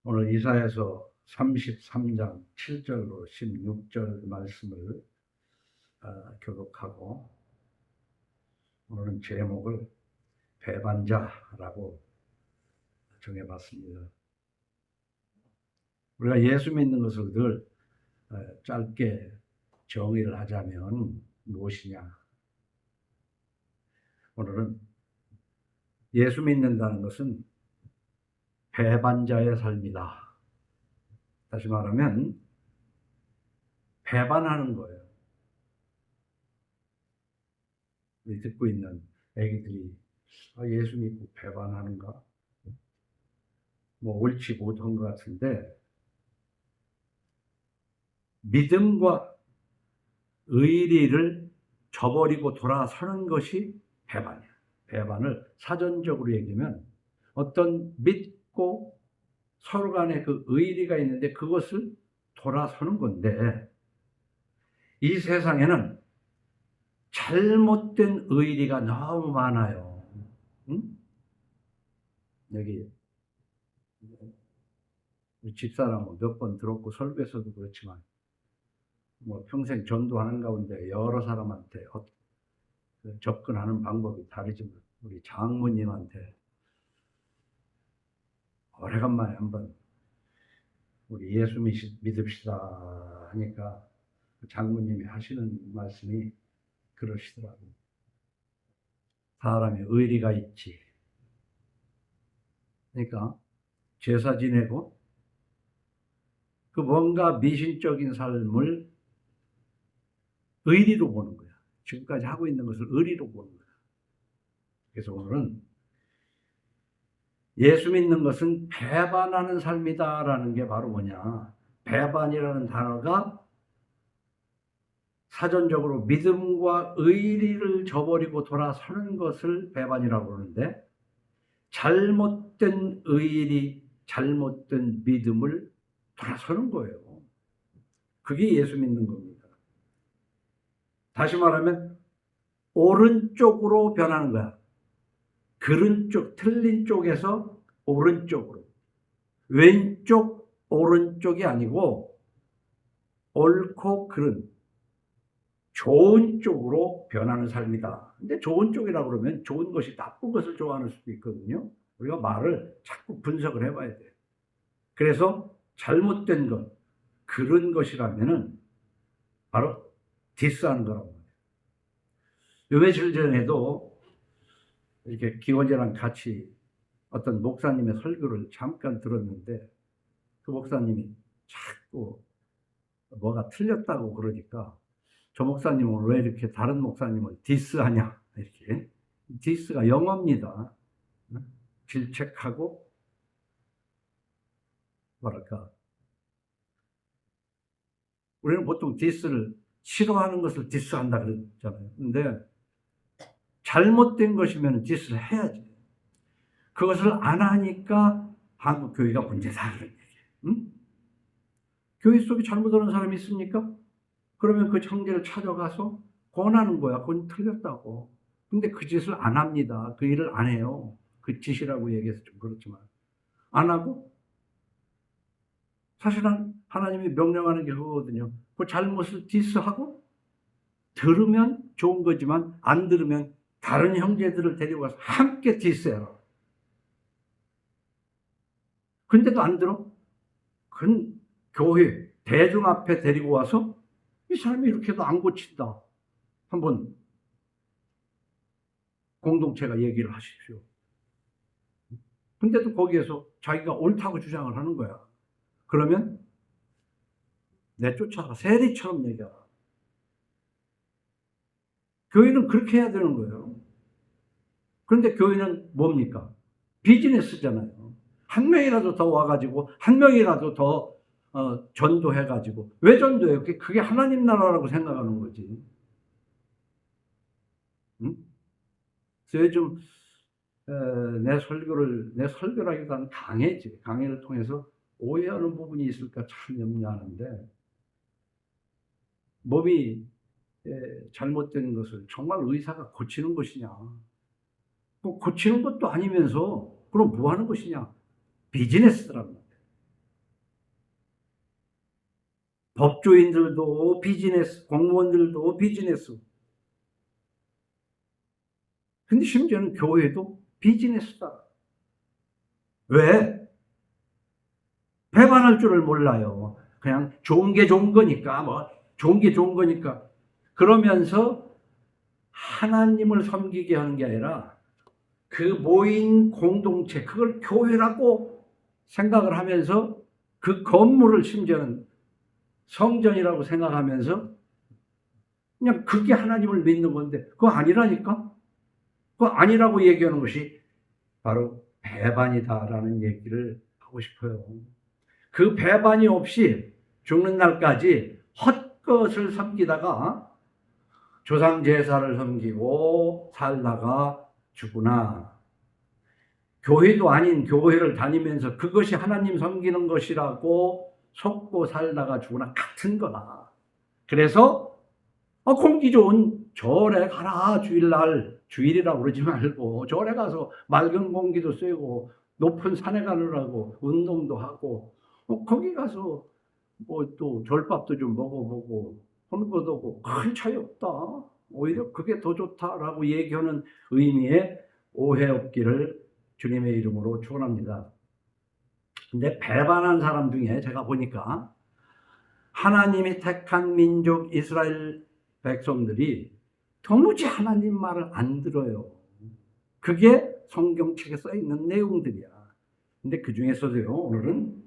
오늘 이사야서 33장 7절로 16절 말씀을 교독하고, 오늘은 제목을 배반자라고 정해봤습니다. 우리가 예수 믿는 것을 늘 짧게 정의를 하자면 무엇이냐? 오늘은 예수 믿는다는 것은 배반자의 삶이다. 다시 말하면 배반하는 거예요. 우리 듣고 있는 애기들이 예수 믿고 배반하는가? 뭐 옳지 못한 것 같은데, 믿음과 의리를 저버리고 돌아서는 것이 배반이야. 배반을 사전적으로 얘기하면 어떤 믿고 서로 간에 그 의리가 있는데 그것을 돌아서는 건데, 이 세상에는 잘못된 의리가 너무 많아요. 응? 여기 집사람은 몇 번 들었고 설교에서도 그렇지만 뭐 평생 전도하는 가운데 여러 사람한테 접근하는 방법이 다르지만, 우리 장모님한테 오래간만에 한번 우리 예수 믿읍시다 하니까 장모님이 하시는 말씀이 그러시더라고요. 사람의 의리가 있지. 그러니까 제사 지내고 그 뭔가 미신적인 삶을 의리로 보는 거야. 지금까지 하고 있는 것을 의리로 보는 거야. 그래서 오늘은 예수 믿는 것은 배반하는 삶이다라는 게 바로 뭐냐? 배반이라는 단어가 사전적으로 믿음과 의리를 저버리고 돌아서는 것을 배반이라고 그러는데, 잘못된 의리, 잘못된 믿음을 돌아서는 거예요. 그게 예수 믿는 겁니다. 다시 말하면 오른쪽으로 변하는 거야. 그른 쪽, 틀린 쪽에서 오른쪽으로. 왼쪽, 오른쪽이 아니고 옳고 그른 좋은 쪽으로 변하는 삶이다. 근데 좋은 쪽이라고 그러면 좋은 것이 나쁜 것을 좋아하는 수도 있거든요. 우리가 말을 자꾸 분석을 해봐야 돼요. 그래서 잘못된 것, 그런 것이라면은 바로 디스하는 거라고 해요. 요 며칠 전에도 이렇게 기원제랑 같이 어떤 목사님의 설교를 잠깐 들었는데, 그 목사님이 자꾸 뭐가 틀렸다고 그러니까 저 목사님은 왜 이렇게 다른 목사님을 디스하냐, 이렇게. 디스가 영어입니다. 질책하고 뭐랄까, 우리는 보통 디스를 싫어하는 것을 디스한다 그러잖아요. 근데 잘못된 것이면 디스를 해야지. 그것을 안 하니까 한국 교회가 문제다 그런 얘기예요. 응? 교회 속에 잘못하는 사람이 있습니까? 그러면 그 형제를 찾아가서 권하는 거야. 그건 틀렸다고. 근데 그 짓을 안 합니다. 그 일을 안 해요. 그 짓이라고 얘기해서 좀 그렇지만 안 하고, 사실은 하나님이 명령하는 게 그거거든요. 그 잘못을 디스하고, 들으면 좋은 거지만 안 들으면 다른 형제들을 데리고 가서 함께 디스해라. 근데도 안 들어? 그건 교회 대중 앞에 데리고 와서 이 사람이 이렇게 해도 안 고친다, 한번 공동체가 얘기를 하십시오. 근데도 거기에서 자기가 옳다고 주장을 하는 거야. 그러면 내쫓아가 세리처럼 얘기하라. 교회는 그렇게 해야 되는 거예요. 그런데 교회는 뭡니까? 비즈니스잖아요. 한 명이라도 더 와가지고 한 명이라도 더 전도해가지고. 왜 전도해요? 그게 하나님 나라라고 생각하는 거지. 응? 그래서 요즘 내 설교라기보다는 강의를 통해서 오해하는 부분이 있을까 참 염려하는데, 몸이 잘못된 것을 정말 의사가 고치는 것이냐? 고치는 것도 아니면서 그럼 뭐 하는 것이냐? 비즈니스란 말이에요. 법조인들도 비즈니스, 공무원들도 비즈니스. 근데 심지어는 교회도 비즈니스다. 왜? 배반할 줄을 몰라요. 그냥 좋은 게 좋은 거니까, 좋은 게 좋은 거니까. 그러면서 하나님을 섬기게 하는 게 아니라 그 모인 공동체, 그걸 교회라고 생각을 하면서 그 건물을 심지어는 성전이라고 생각하면서 그냥 그게 하나님을 믿는 건데 그거 아니라니까? 그거 아니라고 얘기하는 것이 바로 배반이다라는 얘기를 하고 싶어요. 그 배반이 없이 죽는 날까지 헛것을 섬기다가 조상 제사를 섬기고 살다가 죽으나 교회도 아닌 교회를 다니면서 그것이 하나님 섬기는 것이라고 속고 살다가 죽으나 같은 거다. 그래서 공기 좋은 절에 가라. 주일이라고 그러지 말고 절에 가서 맑은 공기도 쐬고 높은 산에 가느라고 운동도 하고 거기 가서 또 절밥도 좀 먹어보고 하는 것도 큰 차이 없다. 오히려 그게 더 좋다라고 얘기하는 의미의 오해 없기를 주님의 이름으로 축원합니다. 근데 배반한 사람 중에 제가 보니까 하나님이 택한 민족 이스라엘 백성들이 도무지 하나님 말을 안 들어요. 그게 성경책에 써 있는 내용들이야. 근데 그 중에서도요, 오늘은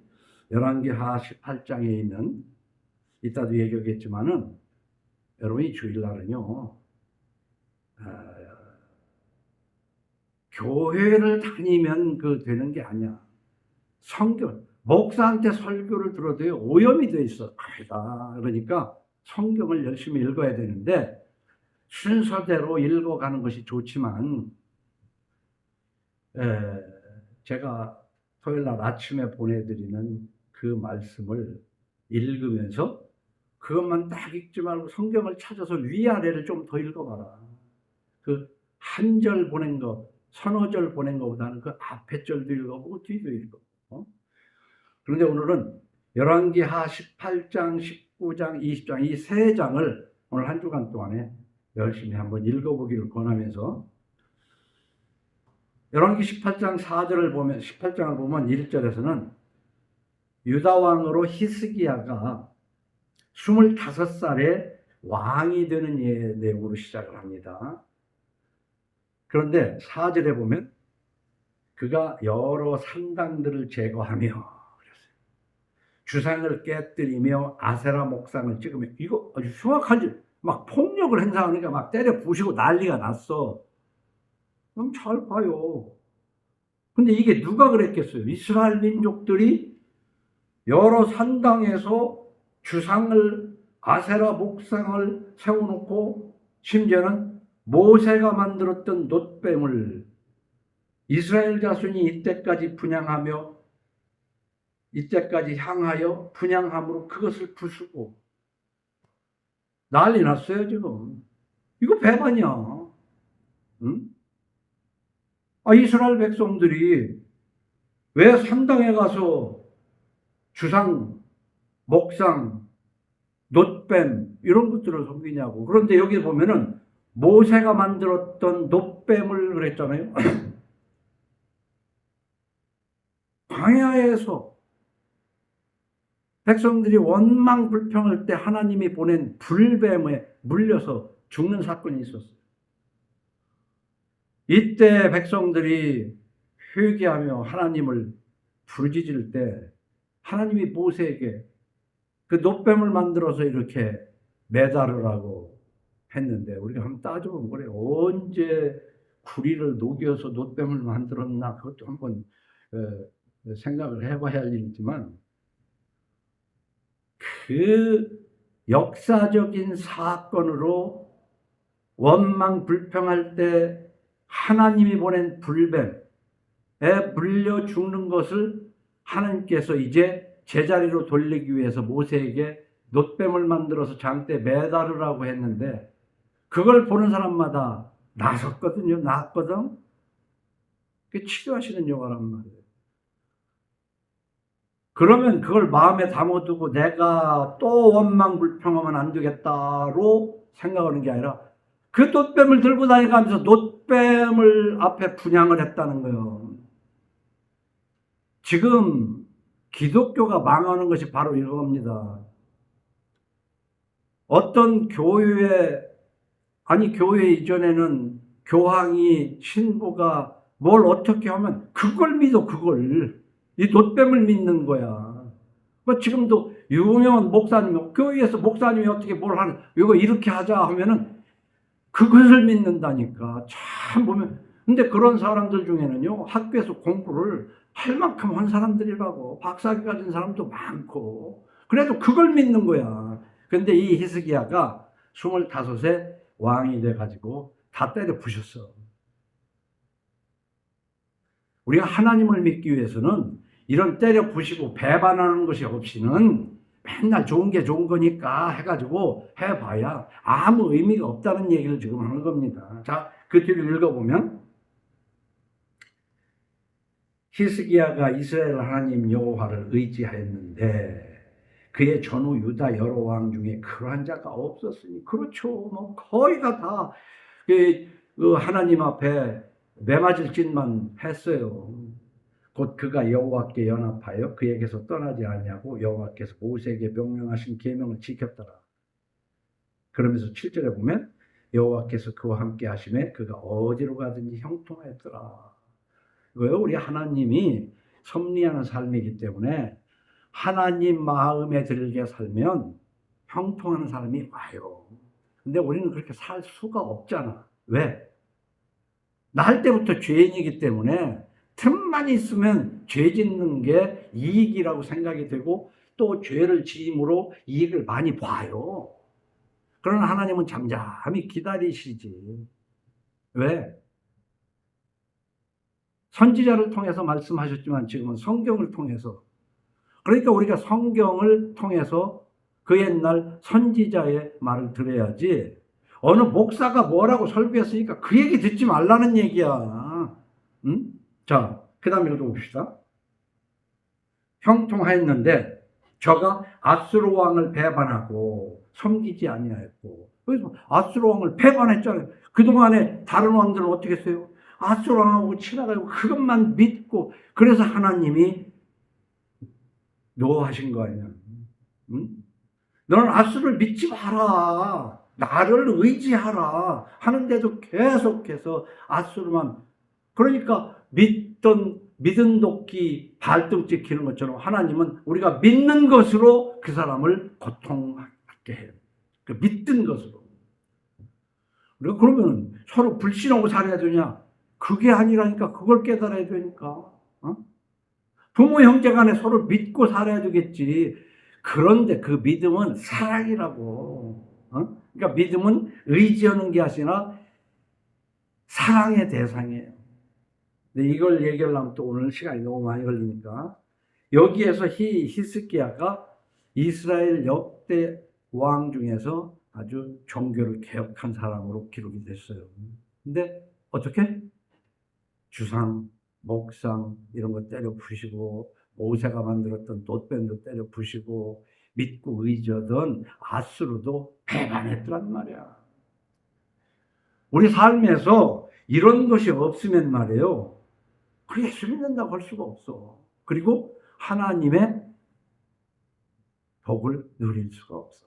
열왕기하 18장에 있는, 이따도 얘기하겠지만은, 여러분이 주일날은요, 교회를 다니면 되는 게 아니야. 성경, 목사한테 설교를 들어도요, 오염이 돼 있어. 아니다. 그러니까 성경을 열심히 읽어야 되는데, 순서대로 읽어가는 것이 좋지만, 제가 토요일날 아침에 보내드리는 그 말씀을 읽으면서 그것만 딱 읽지 말고 성경을 찾아서 위아래를 좀 더 읽어봐라. 그 한 절 보낸 거, 서너 절 보낸 것보다는 그 앞에 절도 읽어보고 뒤도 읽어보고. 그런데 오늘은 열왕기하 18장, 19장, 20장 이 세 장을 오늘 한 주간 동안에 열심히 한번 읽어보기를 권하면서 열왕기 18장 4절을 보면 18장을 보면 1절에서는 유다 왕으로 히스기야가 25살에 왕이 되는 내용으로 시작을 합니다. 그런데 4절에 보면 그가 여러 산당들을 제거하며 주상을 깨뜨리며 아세라 목상을 찍으며 이거 아주 흉악하지. 막 폭력을 행사하니까 막 때려 부시고 난리가 났어. 그럼 잘 봐요. 근데 이게 누가 그랬겠어요? 이스라엘 민족들이 여러 산당에서 주상을 아세라 목상을 세워놓고 심지어는 모세가 만들었던 놋뱀을 이스라엘 자손이 이때까지 분향하며 이때까지 향하여 분향함으로 그것을 부수고 난리 났어요 지금. 이거 배반이야. 응? 이스라엘 백성들이 왜 산당에 가서 주상, 목상, 놋뱀 이런 것들을 섬기냐고. 그런데 여기 보면은 모세가 만들었던 놋뱀을 그랬잖아요. 광야에서 백성들이 원망 불평할 때 하나님이 보낸 불뱀에 물려서 죽는 사건이 있었어요. 이때 백성들이 회개하며 하나님을 부르짖을 때 하나님이 모세에게 그 놋뱀을 만들어서 이렇게 매달으라고 했는데 우리가 한번 따져보면 그래. 언제 구리를 녹여서 놋뱀을 만들었나 그것도 한번 생각을 해봐야 할 일이지만 그 역사적인 사건으로 원망 불평할 때 하나님이 보낸 불뱀에 물려 죽는 것을 하나님께서 이제 제자리로 돌리기 위해서 모세에게 놋뱀을 만들어서 장대에 매달으라고 했는데 그걸 보는 사람마다 나섰거든요. 났거든. 그게 치료하시는 여호와란 말이에요. 그러면 그걸 마음에 담아두고 내가 또 원망 불평하면 안 되겠다로 생각하는 게 아니라 그 놋뱀을 들고 다니면서 놋뱀을 앞에 분향을 했다는 거예요. 지금 기독교가 망하는 것이 바로 이겁니다. 어떤 교회 이전에는 교황이 신부가 뭘 어떻게 하면 그걸 믿어, 그걸. 이 놋뱀을 믿는 거야. 지금도 유명한 목사님, 교회에서 목사님이 어떻게 뭘 하는, 이거 이렇게 하자 하면은 그것을 믿는다니까. 참 보면. 근데 그런 사람들 중에는요, 학교에서 공부를 할 만큼 한 사람들이라고, 박사학위 가진 사람도 많고, 그래도 그걸 믿는 거야. 근데 이 히스기야가 25세 왕이 돼가지고 다 때려 부셨어. 우리가 하나님을 믿기 위해서는 이런 때려 부시고 배반하는 것이 없이는 맨날 좋은 게 좋은 거니까 해가지고 해봐야 아무 의미가 없다는 얘기를 지금 하는 겁니다. 자, 그 뒤를 읽어보면 히스기야가 이스라엘 하나님 여호와를 의지하였는데 그의 전후 유다 여러 왕 중에 그러한 자가 없었으니, 그렇죠. 뭐 거의가 다 그 하나님 앞에 매맞을 짓만 했어요. 곧 그가 여호와께 연합하여 그에게서 떠나지 아니하고 여호와께서 모세에게 명령하신 계명을 지켰더라. 그러면서 7절에 보면 여호와께서 그와 함께 하심에 그가 어디로 가든지 형통하였더라. 왜요? 우리 하나님이 섭리하는 삶이기 때문에 하나님 마음에 들게 살면 형통하는 사람이 와요. 근데 우리는 그렇게 살 수가 없잖아. 왜? 날 때부터 죄인이기 때문에 틈만 있으면 죄 짓는 게 이익이라고 생각이 되고 또 죄를 지음으로 이익을 많이 봐요. 그러나 하나님은 잠잠히 기다리시지. 왜? 선지자를 통해서 말씀하셨지만 지금은 성경을 통해서, 그러니까 우리가 성경을 통해서 그 옛날 선지자의 말을 들어야지, 어느 목사가 뭐라고 설교했으니까 그 얘기 듣지 말라는 얘기야. 응? 자, 그 다음 읽어봅시다. 형통하였는데 저가 아수르 왕을 배반하고 섬기지 아니하였고. 그래서 아수르 왕을 배반했잖아요. 그동안에 다른 왕들은 어떻게 했어요? 아수르 왕하고 친하다고 그것만 믿고, 그래서 하나님이 노하신 거 아니야. 응? 너는 아수르를 믿지 마라. 나를 의지하라. 하는데도 계속해서 아수르만, 그러니까 믿은 도끼 발등 찍히는 것처럼 하나님은 우리가 믿는 것으로 그 사람을 고통하게 해요. 그 믿든 것으로. 우리가 그러면 서로 불신하고 살아야 되냐? 그게 아니라니까. 그걸 깨달아야 되니까. 어? 부모 형제 간에 서로 믿고 살아야 되겠지. 그런데 그 믿음은 사랑이라고. 어? 그러니까 믿음은 의지하는 게 아니라 사랑의 대상이에요. 근데 이걸 얘기하려면 또 오늘 시간이 너무 많이 걸리니까, 여기에서 히스기야가 이스라엘 역대 왕 중에서 아주 종교를 개혁한 사람으로 기록이 됐어요. 근데 어떻게? 주상, 목상 이런 거 때려 부시고, 모세가 만들었던 돛뱀도 때려 부시고, 믿고 의지하던 아수르도 배반했더란 말이야. 우리 삶에서 이런 것이 없으면 말이에요, 그 예수 믿는다고 할 수가 없어. 그리고 하나님의 복을 누릴 수가 없어.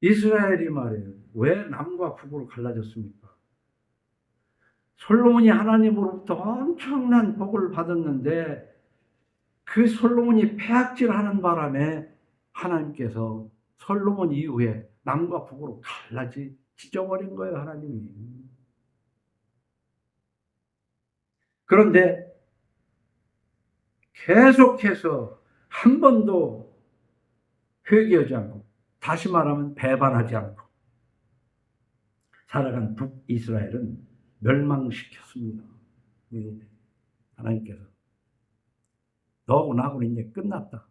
이스라엘이 말이에요, 왜 남과 북으로 갈라졌습니까? 솔로몬이 하나님으로부터 엄청난 복을 받았는데 그 솔로몬이 폐악질하는 바람에 하나님께서 솔로몬 이후에 남과 북으로 찢어버린 거예요, 하나님이. 그런데 계속해서 한 번도 회개하지 않고, 다시 말하면 배반하지 않고 살아간 북이스라엘은 멸망시켰습니다. 하나님께서 너하고 나하고는 이제 끝났다.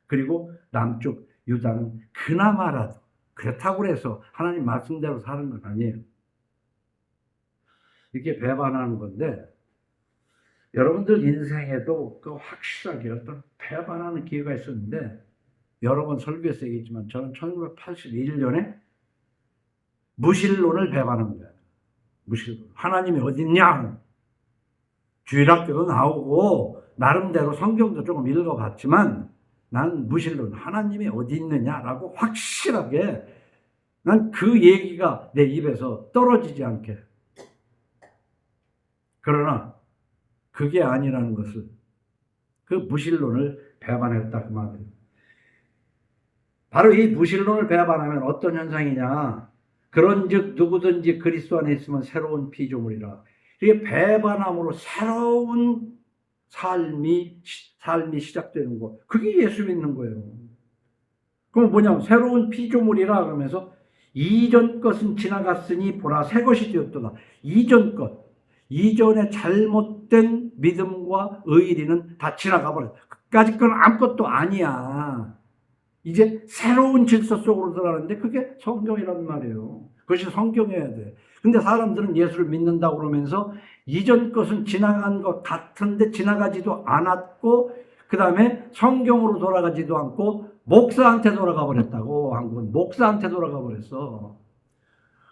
그리고 남쪽 유다는 그나마라도, 그렇다고 해서 하나님 말씀대로 사는 건 아니에요. 이렇게 배반하는 건데, 여러분들 인생에도 그 확실하게 어떤 배반하는 기회가 있었는데, 여러 번 설교에서 얘기했지만 저는 1981년에 무신론을 배반한 거예요. 무신론. 하나님이 어딨냐? 주일학교도 나오고 나름대로 성경도 조금 읽어봤지만 난 무신론, 하나님이 어디 있느냐라고 확실하게 난 그 얘기가 내 입에서 떨어지지 않게. 그러나 그게 아니라는 것을, 그 무신론을 배반했다 그 말이에요. 바로 이 무신론을 배반하면 어떤 현상이냐? 그런즉 누구든지 그리스도 안에 있으면 새로운 피조물이라. 이게 배반함으로 새로운 삶이 시작되는 거. 그게 예수 믿는 거예요. 그럼 뭐냐면 새로운 피조물이라 그러면서 이전 것은 지나갔으니 보라 새 것이 되었도다. 이전 것, 이전의 잘못된 믿음과 의리는 다 지나가 버렸어. 그까짓 건 아무것도 아니야. 이제 새로운 질서 속으로 들어가는데 그게 성경이란 말이에요. 그것이 성경이어야 돼. 근데 사람들은 예수를 믿는다고 그러면서 이전 것은 지나간 것 같은데 지나가지도 않았고, 그 다음에 성경으로 돌아가지도 않고 목사한테 돌아가 버렸다고. 한국은 목사한테 돌아가 버렸어.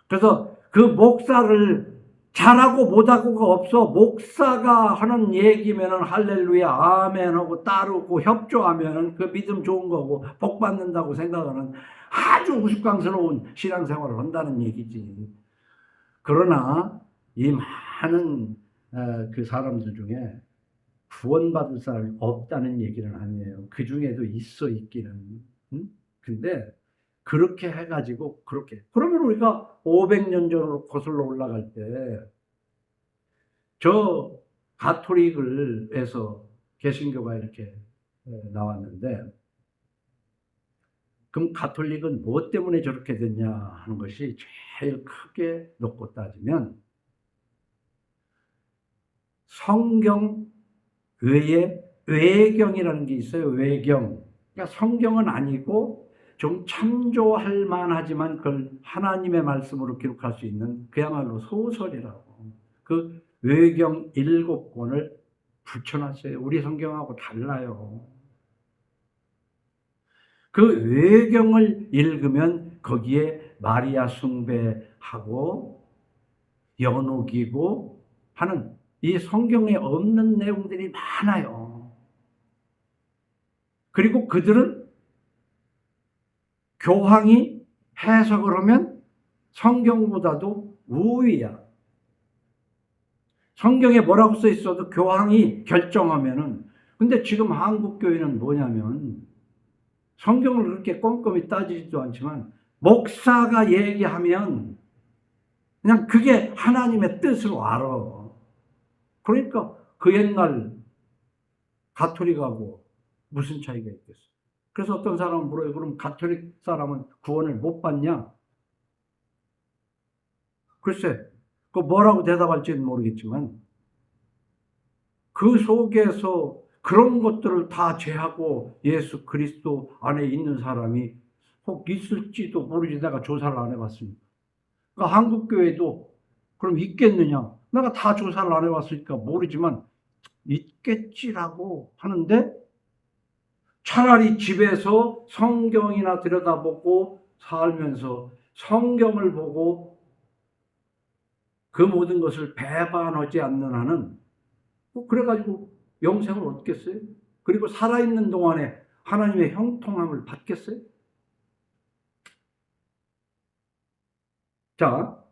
그래서 그 목사를 잘하고 못하고가 없어. 목사가 하는 얘기면은 할렐루야 아멘 하고 따르고 협조하면은 그 믿음 좋은 거고 복 받는다고 생각하는 아주 우스꽝스러운 신앙생활을 한다는 얘기지. 그러나 이 많은 그 사람들 중에 구원받을 사람이 없다는 얘기는 아니에요. 그 중에도 있기는. 근데 그렇게 해가지고 그러면 우리가 500년 전으로 거슬러 올라갈 때 저 가톨릭을에서 개신교가 이렇게 나왔는데, 그럼 가톨릭은 뭐 때문에 저렇게 됐냐 하는 것이 제일 크게 놓고 따지면 성경 외에 외경이라는 게 있어요. 외경. 그러니까 성경은 아니고 좀 참조할 만하지만 그걸 하나님의 말씀으로 기록할 수 있는 그야말로 소설이라고. 그 외경 7권을 붙여놨어요. 우리 성경하고 달라요. 그 외경을 읽으면 거기에 마리아 숭배하고 연옥이고 하는 이 성경에 없는 내용들이 많아요. 그리고 그들은 교황이 해석을 하면 성경보다도 우위야. 성경에 뭐라고 써 있어도 교황이 결정하면은. 근데 지금 한국 교회는 뭐냐면 성경을 그렇게 꼼꼼히 따지지도 않지만 목사가 얘기하면 그냥 그게 하나님의 뜻으로 알아. 그러니까 그 옛날 가톨릭하고 무슨 차이가 있겠어. 그래서 어떤 사람은 물어요. 그럼 가톨릭 사람은 구원을 못 받냐? 글쎄, 그 뭐라고 대답할지는 모르겠지만 그 속에서 그런 것들을 다 제하고 예수 그리스도 안에 있는 사람이 혹 있을지도 모르지. 내가 조사를 안 해봤으니까. 그러니까 한국교회도 그럼 있겠느냐? 내가 다 조사를 안 해봤으니까 모르지만 있겠지라고 하는데, 차라리 집에서 성경이나 들여다보고 살면서 성경을 보고 그 모든 것을 배반하지 않는 한은 그래가지고 영생을 얻겠어요? 그리고 살아있는 동안에 하나님의 형통함을 받겠어요? 자,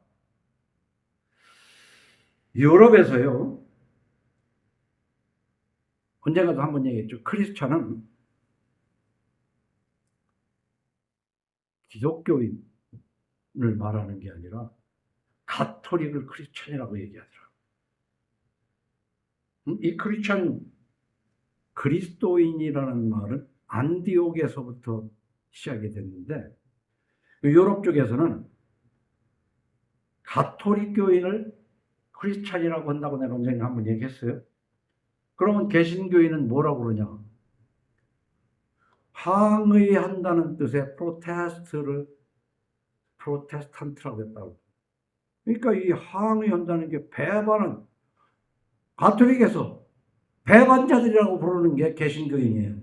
유럽에서요, 언젠가도 한번 얘기했죠. 크리스찬은 기독교인을 말하는 게 아니라 가톨릭을 크리스찬이라고 얘기하더라고요. 이 크리스찬, 그리스도인이라는 말은 안디옥에서부터 시작이 됐는데, 유럽 쪽에서는 가톨릭 교인을 크리스찬이라고 한다고 내가 언젠가 한번 얘기했어요. 그러면 개신교인은 뭐라고 그러냐? 항의한다는 뜻의 프로테스트를 프로테스탄트라고 했다고. 그러니까 이 항의한다는 게 배반은 가톨릭에서 배반자들이라고 부르는 게 개신교인이에요.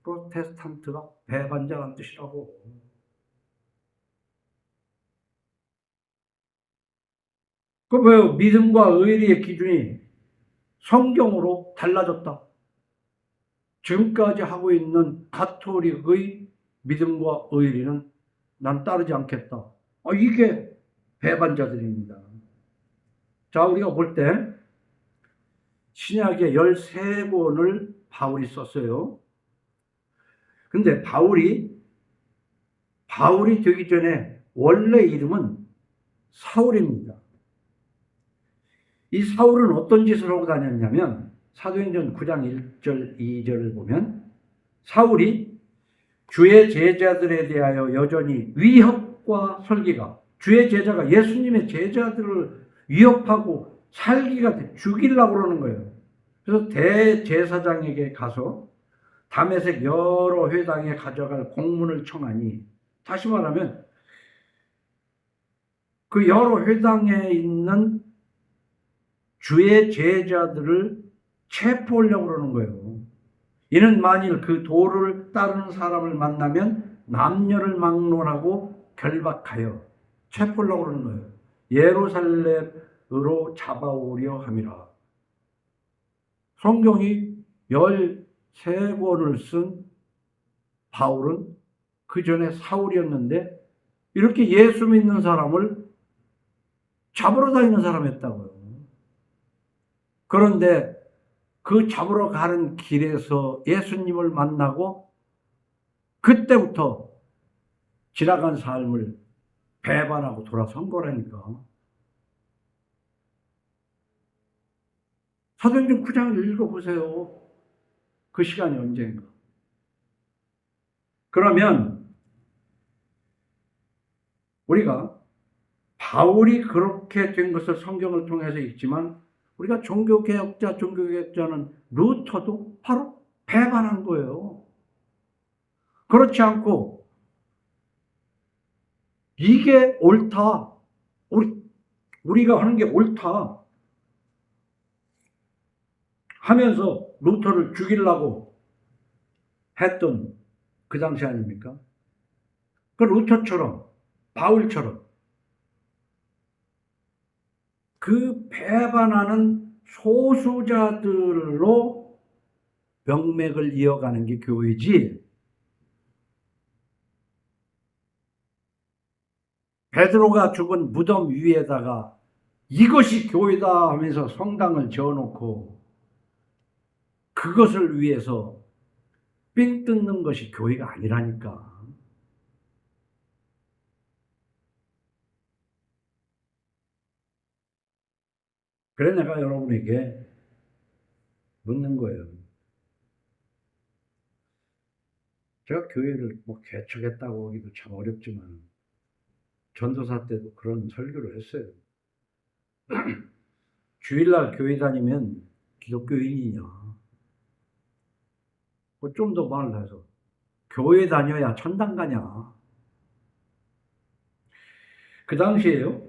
프로테스탄트가 배반자라는 뜻이라고. 그럼 왜요? 믿음과 의리의 기준이 성경으로 달라졌다. 지금까지 하고 있는 가톨릭의 믿음과 의리는 난 따르지 않겠다. 이게 배반자들입니다. 자, 우리가 볼 때 신약의 13권을 바울이 썼어요. 근데 바울이 되기 전에 원래 이름은 사울입니다. 이 사울은 어떤 짓을 하고 다녔냐면 사도행전 9장 1절 2절을 보면 사울이 주의 제자들에 대하여 여전히 위협과 설기가, 주의 제자가 예수님의 제자들을 위협하고 살기가 돼 죽이려고 그러는 거예요. 그래서 대제사장에게 가서 다메섹 여러 회당에 가져갈 공문을 청하니, 다시 말하면 그 여러 회당에 있는 주의 제자들을 체포하려고 그러는 거예요. 이는 만일 그 도를 따르는 사람을 만나면 남녀를 막론하고 결박하여 체포하려고 그러는 거예요. 예루살렘으로 잡아오려 함이라. 성경이 13권을 쓴 바울은 그 전에 사울이었는데 이렇게 예수 믿는 사람을 잡으러 다니는 사람이었다고요. 그런데 그 잡으러 가는 길에서 예수님을 만나고 그때부터 지나간 삶을 배반하고 돌아선 거라니까. 사도행전 9장을 읽어보세요. 그 시간이 언젠가. 그러면 우리가 바울이 그렇게 된 것을 성경을 통해서 읽지만 우리가 종교개혁자는 루터도 바로 배반한 거예요. 그렇지 않고 이게 옳다. 우리가 하는 게 옳다 하면서 루터를 죽이려고 했던 그 당시 아닙니까? 그 루터처럼, 바울처럼 그 배반하는 소수자들로 명맥을 이어가는 게 교회지. 베드로가 죽은 무덤 위에다가 이것이 교회다 하면서 성당을 지어놓고 그것을 위해서 삥 뜯는 것이 교회가 아니라니까. 그래 내가 여러분에게 묻는 거예요. 제가 교회를 개척했다고 하기도 참 어렵지만 전도사 때도 그런 설교를 했어요. 주일날 교회 다니면 기독교인이냐. 좀 더 말을 해서 교회 다녀야 천당 가냐. 그 당시에요.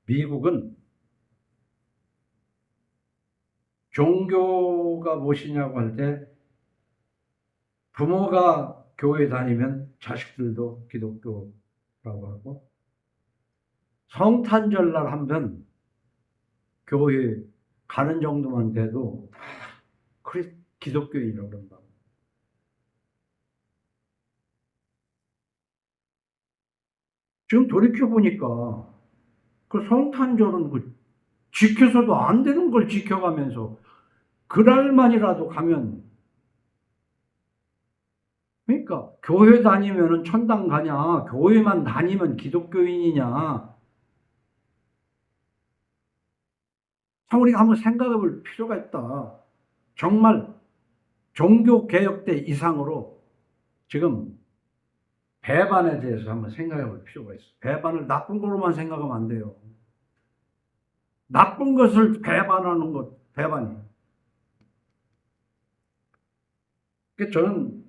미국은 종교가 무엇이냐고 할 때 부모가 교회 다니면 자식들도 기독교라고 하고 성탄절날 하면 교회 가는 정도만 돼도 다 기독교인이라고 그런다. 지금 돌이켜보니까 그 성탄절은 지켜서도 안 되는 걸 지켜가면서 그날만이라도 가면, 그러니까 교회 다니면 천당 가냐, 교회만 다니면 기독교인이냐. 참 우리가 한번 생각해 볼 필요가 있다. 정말 종교개혁 때 이상으로 지금 배반에 대해서 한번 생각해 볼 필요가 있어요. 배반을 나쁜 거로만 생각하면 안 돼요. 나쁜 것을 배반하는 것, 배반이에요. 저는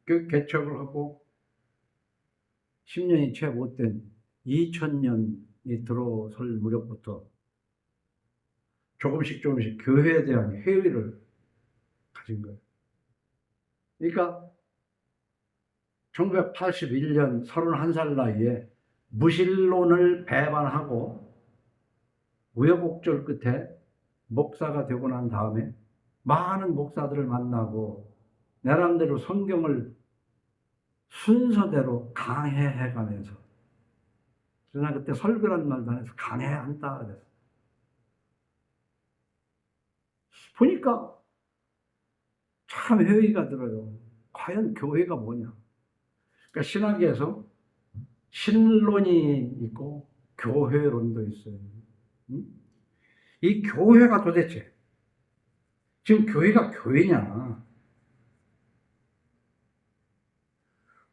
그 개척을 하고 10년이 채 못 된 2000년이 들어설 무렵부터 조금씩 교회에 대한 회의를 가진 거예요. 그러니까 1981년 31살 나이에 무신론을 배반하고 우여곡절 끝에 목사가 되고 난 다음에 많은 목사들을 만나고 나름대로 성경을 순서대로 강해해가면서, 그러나 그때 설교란 말도 안 해서 강해한다 그랬어. 보니까 참 회의가 들어요. 과연 교회가 뭐냐? 그러니까 신학에서 신론이 있고 교회론도 있어요. 이 교회가 도대체 지금 교회가 교회냐?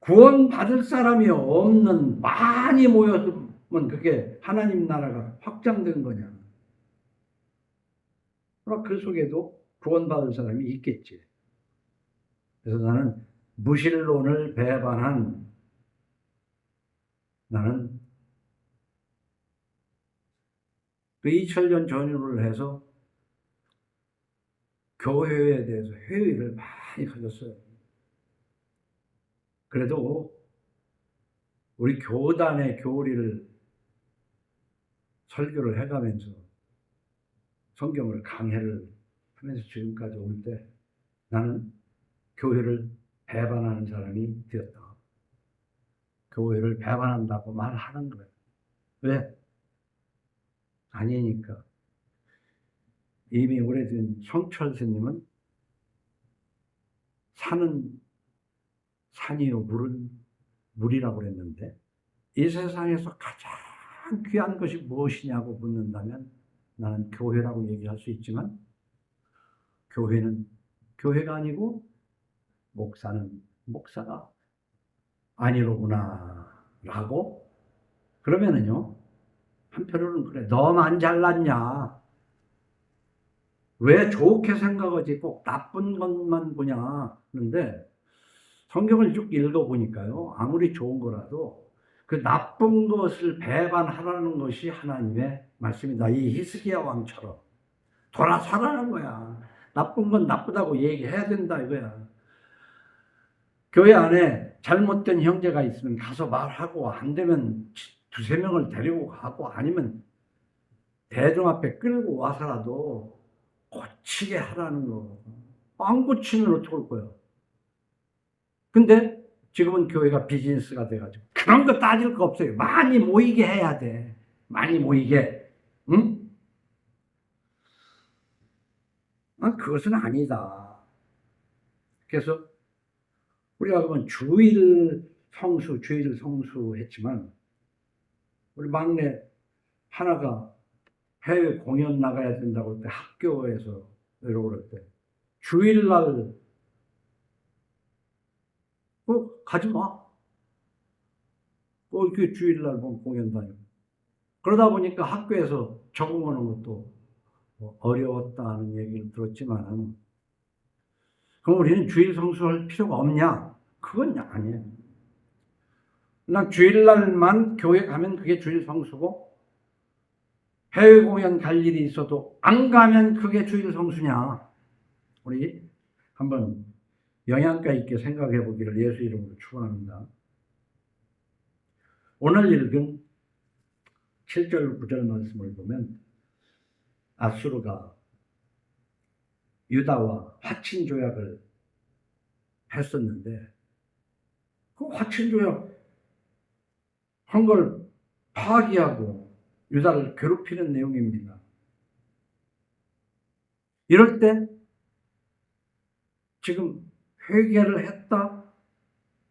구원받을 사람이 없는, 많이 모였으면 그게 하나님 나라가 확장된 거냐? 그러나 그 속에도 구원받을 사람이 있겠지. 그래서 나는 무신론을 배반한, 나는 그 2000년 전후를 해서 교회에 대해서 회의를 많이 가졌어요. 그래도 우리 교단의 교리를 설교를 해가면서 성경을 강해를 하면서 지금까지 올 때 나는 교회를 배반하는 사람이 되었다. 교회를 배반한다고 말하는 거예요. 왜? 아니니까. 이미 오래된 성철 스님은 산은 산이요, 물은 물이라고 그랬는데, 이 세상에서 가장 귀한 것이 무엇이냐고 묻는다면 나는 교회라고 얘기할 수 있지만, 교회는 교회가 아니고 목사는 목사가 아니로구나 라고. 그러면은요, 한편으로는 그래, 너만 잘났냐, 왜 좋게 생각하지 꼭 나쁜 것만 보냐 하는데, 성경을 쭉 읽어보니까요, 아무리 좋은 거라도 그 나쁜 것을 배반하라는 것이 하나님의 말씀이다. 이 히스기야 왕처럼 돌아서라는 거야. 나쁜 건 나쁘다고 얘기해야 된다 이거야. 교회 안에 잘못된 형제가 있으면 가서 말하고, 안 되면 두세 명을 데리고 가고, 아니면 대중 앞에 끌고 와서라도 고치게 하라는 거. 안 고치면 어떡할 거야? 근데 지금은 교회가 비즈니스가 돼가지고 그런 거 따질 거 없어요. 많이 모이게 해야 돼. 많이 모이게. 응? 그것은 아니다. 그래서 우리가 그러면 주일 성수 했지만, 우리 막내 하나가 해외 공연 나가야 된다고 할 때, 학교에서 이러고 그럴 때 주일날 가지 마. 이렇게 주일날 공연 다니고. 그러다 보니까 학교에서 적응하는 것도 어려웠다는 얘기를 들었지만은, 그럼 우리는 주일 성수할 필요가 없냐? 그건 아니에요. 난 주일날만 교회 가면 그게 주일 성수고, 해외 공연 갈 일이 있어도 안 가면 그게 주일 성수냐? 우리 한번 영양가 있게 생각해 보기를 예수 이름으로 축원합니다. 오늘 읽은 7절 9절 말씀을 보면, 아수르가 유다와 화친 조약을 했었는데, 그 화친 조약 한 걸 파기하고 유다를 괴롭히는 내용입니다. 이럴 때 지금 회개를 했다,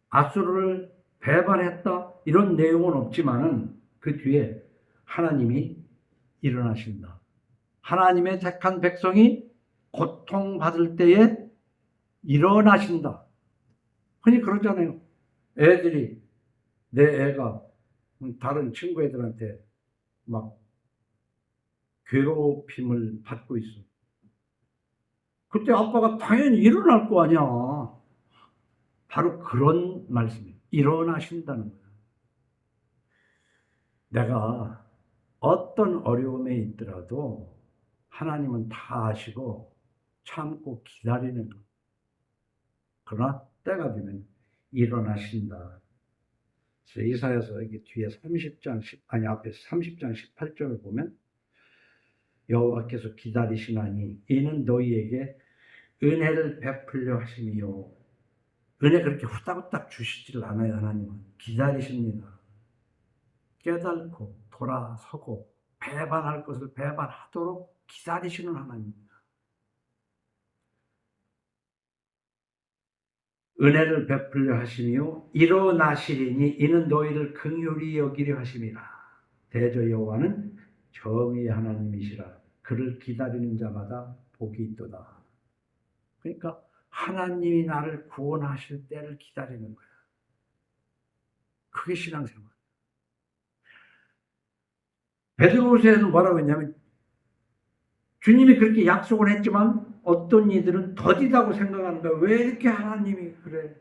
아수르를 배반했다, 이런 내용은 없지만은 그 뒤에 하나님이 일어나신다. 하나님의 택한 백성이 고통받을 때에 일어나신다. 흔히 그러잖아요. 애들이, 내 애가 다른 친구 애들한테 막 괴롭힘을 받고 있어. 그때 아빠가 당연히 일어날 거 아니야. 바로 그런 말씀이에요. 일어나신다는 거예요. 내가 어떤 어려움에 있더라도 하나님은 다 아시고 참고 기다리는 것. 그러나 때가 되면 일어나신다. 이사야서 여기 뒤에 30장 앞에 30장 18절을 보면 여호와께서 기다리시나니 이는 너희에게 은혜를 베풀려 하심이요. 은혜 그렇게 후딱후딱 주시질 않아요. 하나님은 기다리십니다. 깨닫고 돌아서고 배반할 것을 배반하도록 기다리시는 하나님입니다. 은혜를 베풀려 하시며 일어나시리니 이는 너희를 긍휼히 여기려 하심이라. 대저 여호와는 정의의 하나님이시라. 그를 기다리는 자마다 복이 있도다. 그러니까 하나님이 나를 구원하실 때를 기다리는 거야. 그게 신앙생활. 베드로후서에는 뭐라고 했냐면 주님이 그렇게 약속을 했지만 어떤 이들은 더디다고 생각하는 거야. 왜 이렇게 하나님이 그래?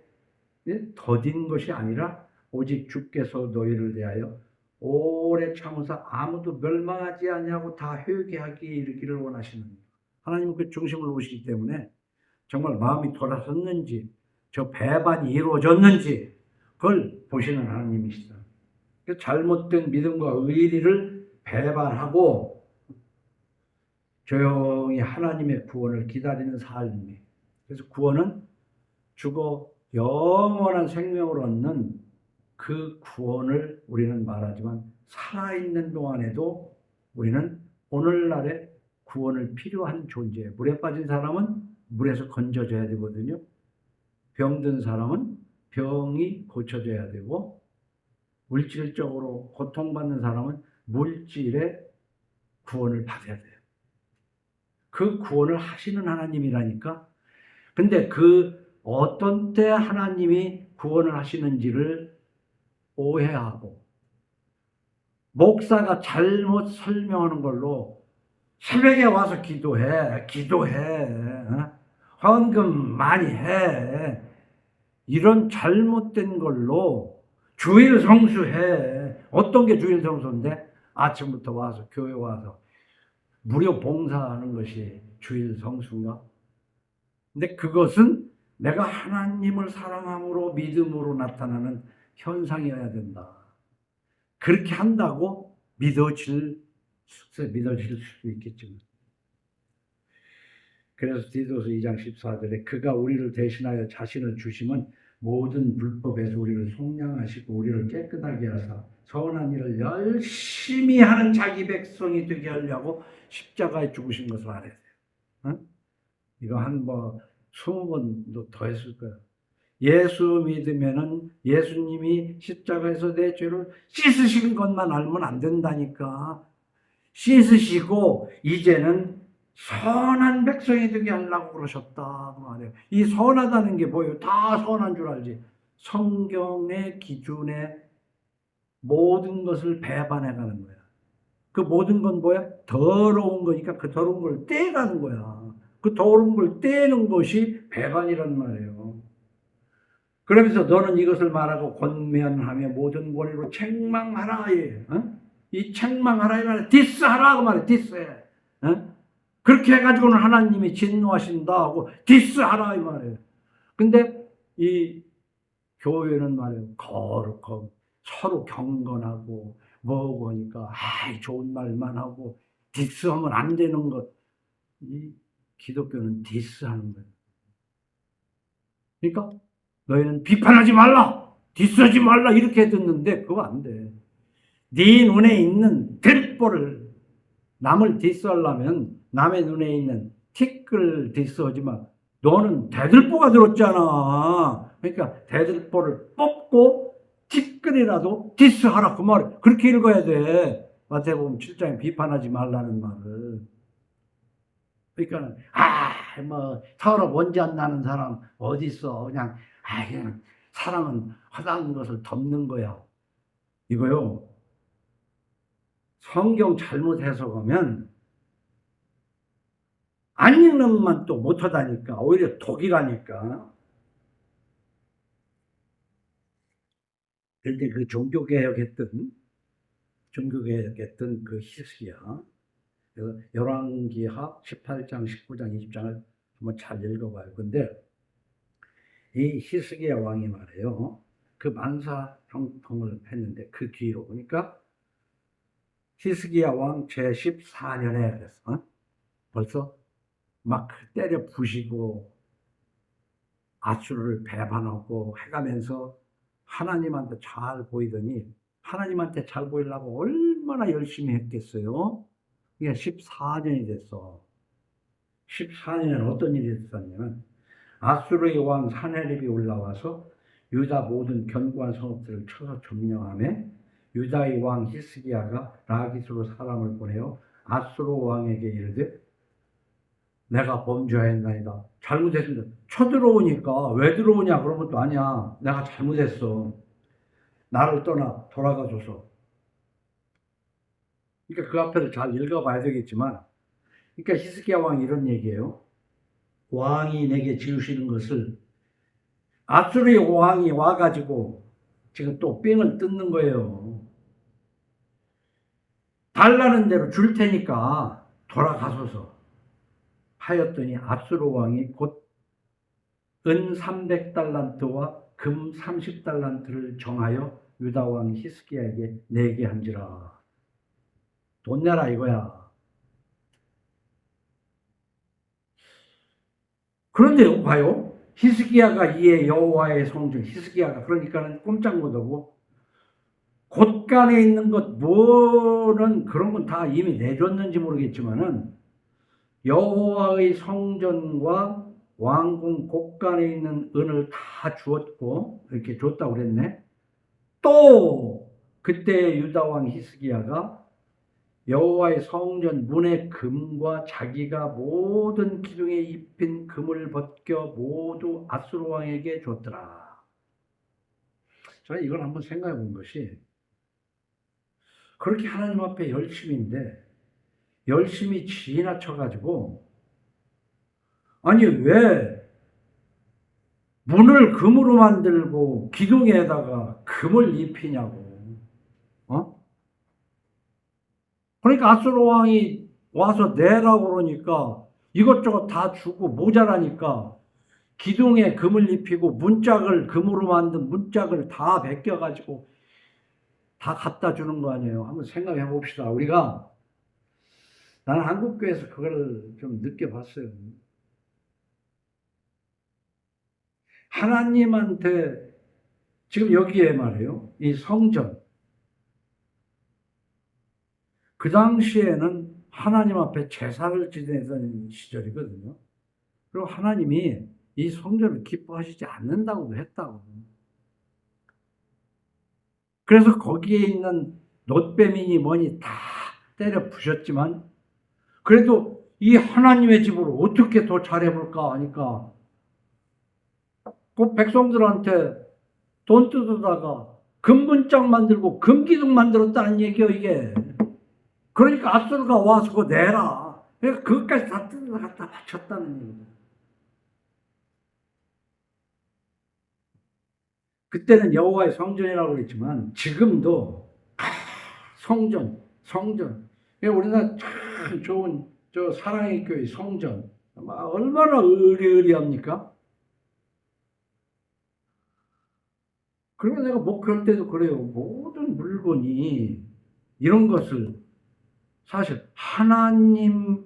더딘 것이 아니라 오직 주께서 너희를 대하여 오래 참으사 아무도 멸망하지 아니하고 다 회개하기 이르기를 원하시는 하나님은 그 중심을 보시기 때문에 정말 마음이 돌아섰는지 저 배반이 이루어졌는지 그걸 보시는 하나님이시다. 잘못된 믿음과 의리를 배반하고 조용히 하나님의 구원을 기다리는 삶이. 그래서 구원은 죽어 영원한 생명을 얻는 그 구원을 우리는 말하지만 살아있는 동안에도 우리는 오늘날의 구원을 필요한 존재예요. 물에 빠진 사람은 물에서 건져져야 되거든요. 병든 사람은 병이 고쳐져야 되고 물질적으로 고통받는 사람은 물질의 구원을 받아야 돼요. 그 구원을 하시는 하나님이라니까. 근데 그 어떤 때 하나님이 구원을 하시는지를 오해하고 목사가 잘못 설명하는 걸로 새벽에 와서 기도해 헌금 많이 해 이런 잘못된 걸로 주일 성수해. 어떤 게 주일 성수인데 아침부터 와서 교회 와서 무료 봉사하는 것이 주일 성수인가? 근데 그것은 내가 하나님을 사랑함으로 믿음으로 나타나는 현상이어야 된다. 그렇게 한다고 믿어질 수도 있겠지만. 그래서 디도서 2장 14절에 그가 우리를 대신하여 자신을 주심은 모든 불법에서 우리를 속량하시고 우리를 깨끗하게 하사 선한 일을 열심히 하는 자기 백성이 되게 하려고 십자가에 죽으신 것을 알아야 돼요. 응? 이거 한 20번도 더 했을 거예요. 예수 믿으면은 예수님이 십자가에서 내 죄를 씻으신 것만 알면 안 된다니까. 씻으시고 이제는 선한 백성이 되게 하려고 그러셨다 말이에요. 이 선하다는 게 뭐예요? 다 선한 줄 알지. 성경의 기준에 모든 것을 배반해가는 거야. 그 모든 건 뭐야? 더러운 거니까 그 더러운 걸 떼가는 거야. 그 더러운 걸 떼는 것이 배반이란 말이에요. 그러면서 너는 이것을 말하고 권면하며 모든 권위로 책망하라. 이 책망하라 이 말이야. 디스하라 그 말이야. 디스해. 그렇게 해가지고는 하나님이 진노하신다 하고 디스하라 이 말이에요. 근데 이 교회는 말이에요. 거룩하고 서로 경건하고 뭐고 하니까 좋은 말만 하고 디스하면 안 되는 것. 이 기독교는 디스하는 거예요. 그러니까 너희는 비판하지 말라, 디스하지 말라 이렇게 듣는데 그거 안 돼. 네 눈에 있는 들보를 남을 디스하려면 남의 눈에 있는 티끌 디스하지 마. 너는 대들보가 들었잖아. 그러니까 대들보를 뽑고 티끌이라도 디스하라 그 말. 그렇게 읽어야 돼. 마태복음 7장에 비판하지 말라는 말을. 그러니까 서로 원지 안 나는 사람 어디 있어? 그냥 사랑은 허다한 것을 덮는 거야. 이거요. 성경 잘못 해석하면 안 읽는 만 또 못하다니까. 오히려 독이라니까. 그런데 그 종교개혁했던 중국에 있던 그 히스기야. 그래서 열왕기하 18장, 19장, 20장을 한번 잘 읽어봐요. 근데 이 히스기야 왕이 말이에요. 그 만사 형통을 했는데 그 뒤로 그러니까 히스기야 왕 제14년에 그랬어. 벌써 막 때려 부시고 아수르를 배반하고 해가면서 하나님한테 잘 보이더니 하나님한테 잘 보이려고 얼마나 열심히 했겠어요. 이게 14년이 됐어. 14년에 어떤 일이 있었냐면 아수르의 왕 사네립이 올라와서 유다 모든 견고한 성읍들을 쳐서 점령하며 유다의 왕 히스기야가 라기스로 사람을 보내어 아수르 왕에게 이르되 내가 범죄하였나이다. 잘못했습니다. 쳐들어오니까 왜 들어오냐 그런 것도 아니야. 내가 잘못했어. 나를 떠나 돌아가줘서. 그러니까 그 앞에를 잘 읽어봐야 되겠지만 그러니까 히스기야 왕이 이런 얘기예요. 왕이 내게 지으시는 것을 아수르의 왕이 와가지고 지금 또 삥을 뜯는 거예요. 달라는 대로 줄 테니까 돌아가소서 하였더니 아수르 왕이 곧 은 300달란트와 금 30달란트를 정하여 유다 왕 히스기야에게 내게 한지라. 돈 내라 이거야. 그런데 봐요. 히스기야가 이에 여호와의 성전, 히스기야가 그러니까는 꼼짝 못하고 곳간에 있는 것 뭐는 그런 건 다 이미 내줬는지 모르겠지만은 여호와의 성전과 왕궁 곳간에 있는 은을 다 주었고 이렇게 줬다고 그랬네. 또 그때 유다 왕 히스기야가 여호와의 성전 문의 금과 자기가 모든 기둥에 입힌 금을 벗겨 모두 아수르 왕에게 줬더라. 저는 이걸 한번 생각해 본 것이 그렇게 하나님 앞에 열심인데 열심히 지나쳐가지고 아니 왜 문을 금으로 만들고 기둥에다가 금을 입히냐고. 그러니까 아수르 왕이 와서 내라고 그러니까 이것저것 다 주고 모자라니까 기둥에 금을 입히고 문짝을 금으로 만든 문짝을 다 벗겨가지고 다 갖다 주는 거 아니에요. 한번 생각해 봅시다. 우리가 나는 한국교회에서 그걸 좀 느껴봤어요. 하나님한테 지금 여기에 말이에요. 이 성전 그 당시에는 하나님 앞에 제사를 지내던 시절이거든요. 그리고 하나님이 이 성전을 기뻐하시지 않는다고도 했다고. 그래서 거기에 있는 놋뱀이니 뭐니 다 때려 부셨지만 그래도 이 하나님의 집으로 어떻게 더 잘해볼까 하니까 그 백성들한테 돈 뜯어다가 금문짝 만들고 금기둥 만들었다는 얘기예요 이게. 그러니까 아수르가 와서 그거 내라. 그것까지 다 뜯어 갖다 바쳤다는 얘기예요. 그때는 여호와의 성전이라고 그랬지만 지금도 성전. 우리나라 참 좋은 저 사랑의 교회 성전 얼마나 의리의리합니까? 그러면 내가 목회할 때도 그래요. 모든 물건이 이런 것을 사실 하나님과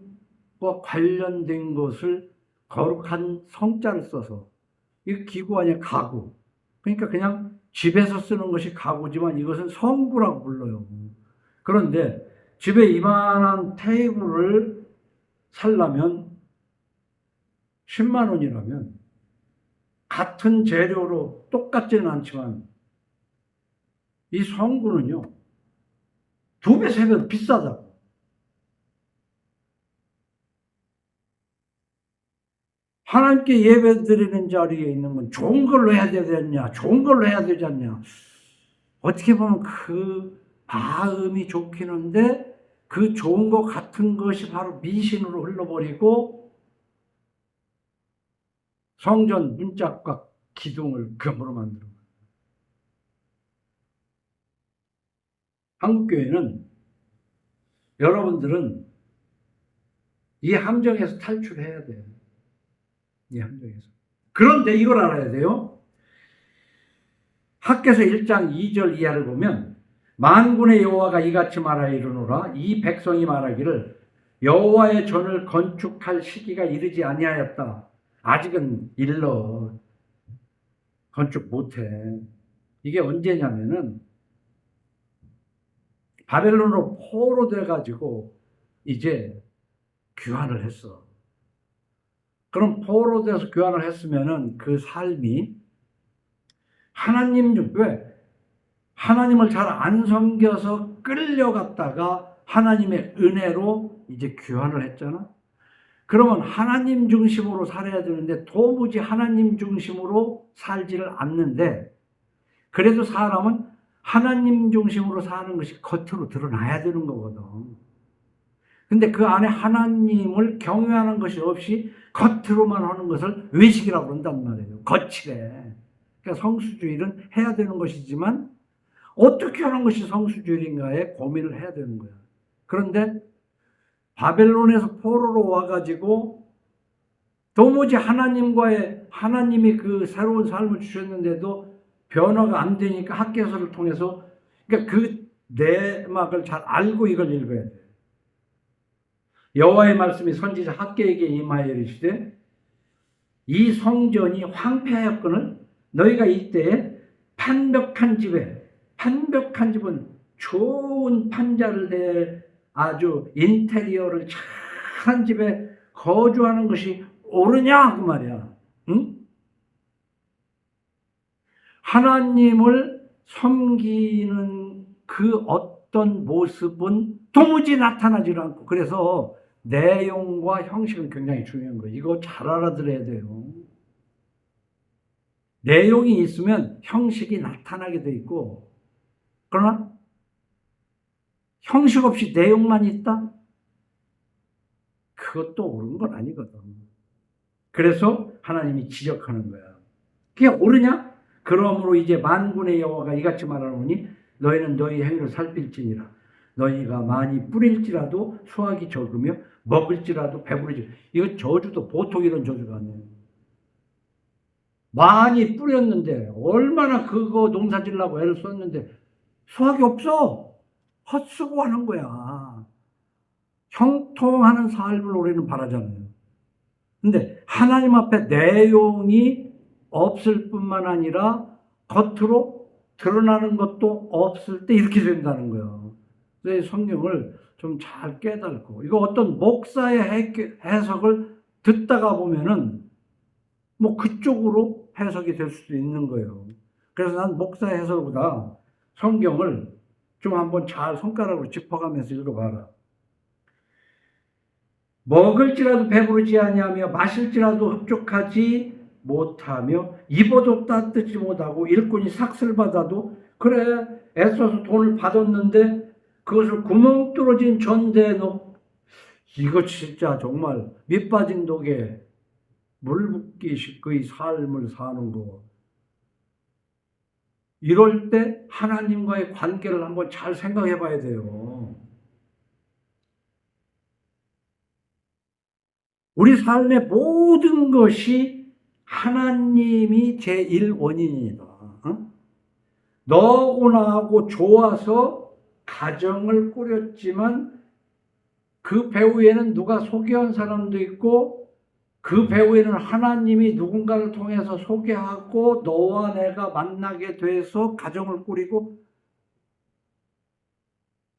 관련된 것을 거룩한 성자를 써서 이거 기구 아니야 가구. 그러니까 그냥 집에서 쓰는 것이 가구지만 이것은 성구라고 불러요. 그런데 집에 이만한 테이블을 살려면 10만 원이라면 같은 재료로 똑같지는 않지만 이 성구는요 2배, 3배 비싸다고. 하나님께 예배 드리는 자리에 있는 건 좋은 걸로 해야 되지 않냐, 좋은 걸로 해야 되지 않냐. 어떻게 보면 그 마음이 좋긴 한데 그 좋은 것 같은 것이 바로 미신으로 흘러버리고 성전 문짝과 기둥을 금으로 만드는 거예요. 한국교회는 여러분들은 이 함정에서 탈출해야 돼요. 이 함정에서. 그런데 이걸 알아야 돼요. 학개서 1장 2절 이하를 보면 만군의 여호와가 이같이 말하이르노라 이 백성이 말하기를 여호와의 전을 건축할 시기가 이르지 아니하였다. 아직은 일러 건축 못해. 이게 언제냐면은 바벨론으로 포로돼 가지고 이제 귀환을 했어. 그럼 포로돼서 귀환을 했으면은 그 삶이 왜 하나님을 잘 안 섬겨서 끌려갔다가 하나님의 은혜로 이제 귀환을 했잖아. 그러면 하나님 중심으로 살아야 되는데 도무지 하나님 중심으로 살지를 않는데, 그래도 사람은 하나님 중심으로 사는 것이 겉으로 드러나야 되는 거거든. 근데 그 안에 하나님을 경외하는 것이 없이 겉으로만 하는 것을 외식이라고 그런단 말이에요. 거칠해. 그러니까 성수주의는 해야 되는 것이지만 어떻게 하는 것이 성수주의인가에 고민을 해야 되는 거야. 그런데 바벨론에서 포로로 와가지고 도무지 하나님이 그 새로운 삶을 주셨는데도 변화가 안 되니까 학개서를 통해서, 그러니까 그 내막을 잘 알고 이걸 읽어야 돼. 여호와의 말씀이 선지자 학개에게 임하여 이르시되 이 성전이 황폐하였거늘 너희가 이때에 판벽한 집은 좋은 판자를 댈 아주 인테리어를 잘한 집에 거주하는 것이 옳으냐 그 말이야. 응? 하나님을 섬기는 그 어떤 모습은 도무지 나타나지 않고, 그래서 내용과 형식은 굉장히 중요한 거예요. 이거 잘 알아들어야 돼요. 내용이 있으면 형식이 나타나게 돼 있고, 그러나 형식 없이 내용만 있다? 그것도 옳은 건 아니거든. 그래서 하나님이 지적하는 거야. 그게 옳으냐? 그러므로 이제 만군의 여호와가 이같이 말하노니 너희는 너희 행위를 살필지니라. 너희가 많이 뿌릴지라도 수확이 적으며 먹을지라도 배부르지. 이거 저주도 보통 이런 저주가 아니에요. 많이 뿌렸는데 얼마나 그거 농사 지으려고 애를 썼는데 수확이 없어. 헛수고하는 거야. 형통하는 삶을 우리는 바라잖아요. 근데 하나님 앞에 내용이 없을 뿐만 아니라 겉으로 드러나는 것도 없을 때 이렇게 된다는 거예요. 그래서 성경을 좀 잘 깨닫고, 이거 어떤 목사의 해석을 듣다가 보면은 뭐 그쪽으로 해석이 될 수도 있는 거예요. 그래서 난 목사의 해석보다 성경을 좀 한번 잘 손가락으로 짚어가면서 읽어봐라. 먹을지라도 배부르지 아니하며 마실지라도 흡족하지 못하며 입어도 따뜻지 못하고 일꾼이 삭슬 받아도 그래 애써서 돈을 받았는데 그것을 구멍 뚫어진 전대에 넣고, 이거 진짜 정말 밑 빠진 독에 물 붓기식 그의 삶을 사는 거. 이럴 때 하나님과의 관계를 한번 잘 생각해 봐야 돼요. 우리 삶의 모든 것이 하나님이 제1원인이다. 너하고 나하고 좋아서 가정을 꾸렸지만 그 배후에는 누가 소개한 사람도 있고 그 배후에는 하나님이 누군가를 통해서 소개하고 너와 내가 만나게 돼서 가정을 꾸리고,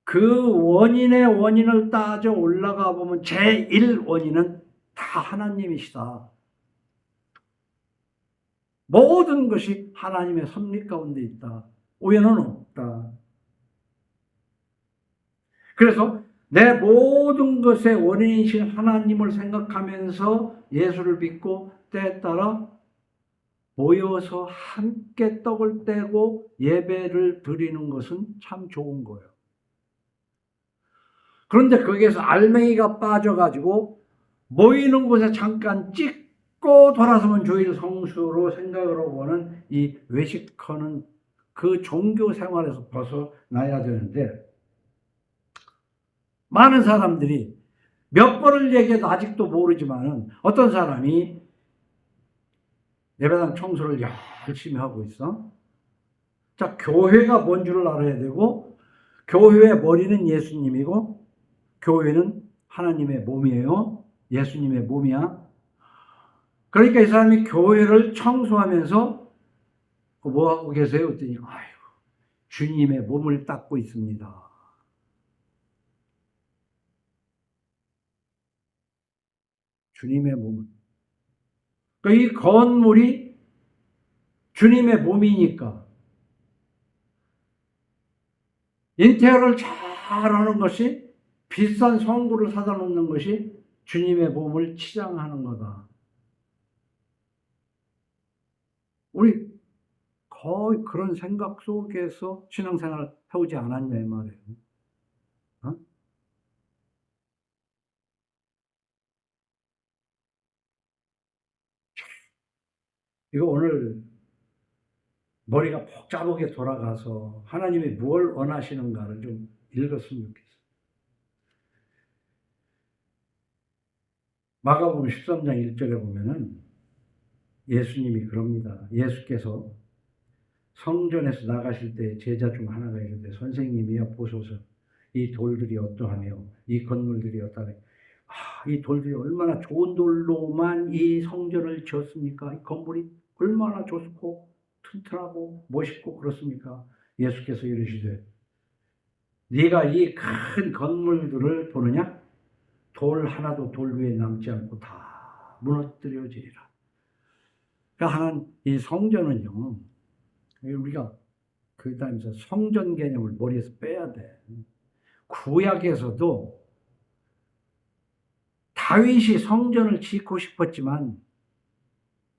그 원인의 원인을 따져 올라가 보면 제1원인은 다 하나님이시다. 모든 것이 하나님의 섭리 가운데 있다. 오해는 없다. 그래서 내 모든 것의 원인이신 하나님을 생각하면서 예수를 믿고 때에 따라 모여서 함께 떡을 떼고 예배를 드리는 것은 참 좋은 거예요. 그런데 거기에서 알맹이가 빠져가지고 모이는 곳에 잠깐 찍고 돌아서면 주일 성수로 생각을 하고는 이 외식하는 그 종교 생활에서 벗어나야 되는데, 많은 사람들이 몇 번을 얘기해도 아직도 모르지만은 어떤 사람이 예배당 청소를 열심히 하고 있어. 자, 교회가 뭔 줄 알아야 되고, 교회의 머리는 예수님이고, 교회는 하나님의 몸이에요. 예수님의 몸이야. 그러니까 이 사람이 교회를 청소하면서 뭐 하고 계세요? 그랬더니 아유, 주님의 몸을 닦고 있습니다. 주님의 몸. 그러니까 이 건물이 주님의 몸이니까 인테리어를 잘하는 것이, 비싼 성구를 사다 놓는 것이 주님의 몸을 치장하는 거다. 우리 거의 그런 생각 속에서 신앙생활을 해오지 않았냐 이 말이에요. 어? 이거 오늘 머리가 복잡하게 돌아가서 하나님이 뭘 원하시는가를 좀 읽었으면 좋겠어요. 마가복음 13장 1절에 보면은 예수님이 그럽니다. 예수께서 성전에서 나가실 때 제자 중 하나가 이르되 선생님이여 보소서 이 돌들이 어떠하며 이 건물들이 어떠하며 이 돌들이 얼마나 좋은 돌로만 이 성전을 지었습니까? 이 건물이 얼마나 좋고 튼튼하고 멋있고 그렇습니까? 예수께서 이르시되 네가 이 큰 건물들을 보느냐? 돌 하나도 돌 위에 남지 않고 다 무너뜨려지리라. 그러니까 하나님 이 성전은요, 우리가 그 다음에서 성전 개념을 머리에서 빼야 돼. 구약에서도 다윗이 성전을 짓고 싶었지만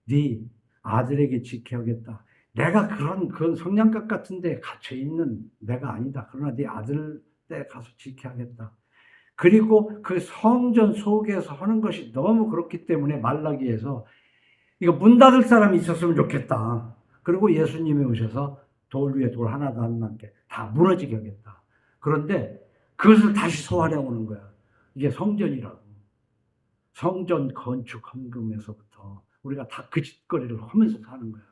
네 아들에게 지켜야겠다. 내가 그런 성냥갑 같은 데 갇혀 있는 내가 아니다. 그러나 네 아들 때 가서 지켜야겠다. 그리고 그 성전 속에서 하는 것이 너무 그렇기 때문에 말라기에서 이거 문 닫을 사람이 있었으면 좋겠다. 그리고 예수님이 오셔서 돌 위에 돌 하나도 안 남게 다 무너지게 하겠다. 그런데 그것을 다시 소환해 오는 거야. 이게 성전이라고. 성전 건축 헌금에서부터 우리가 다 그 짓거리를 하면서 사는 거야.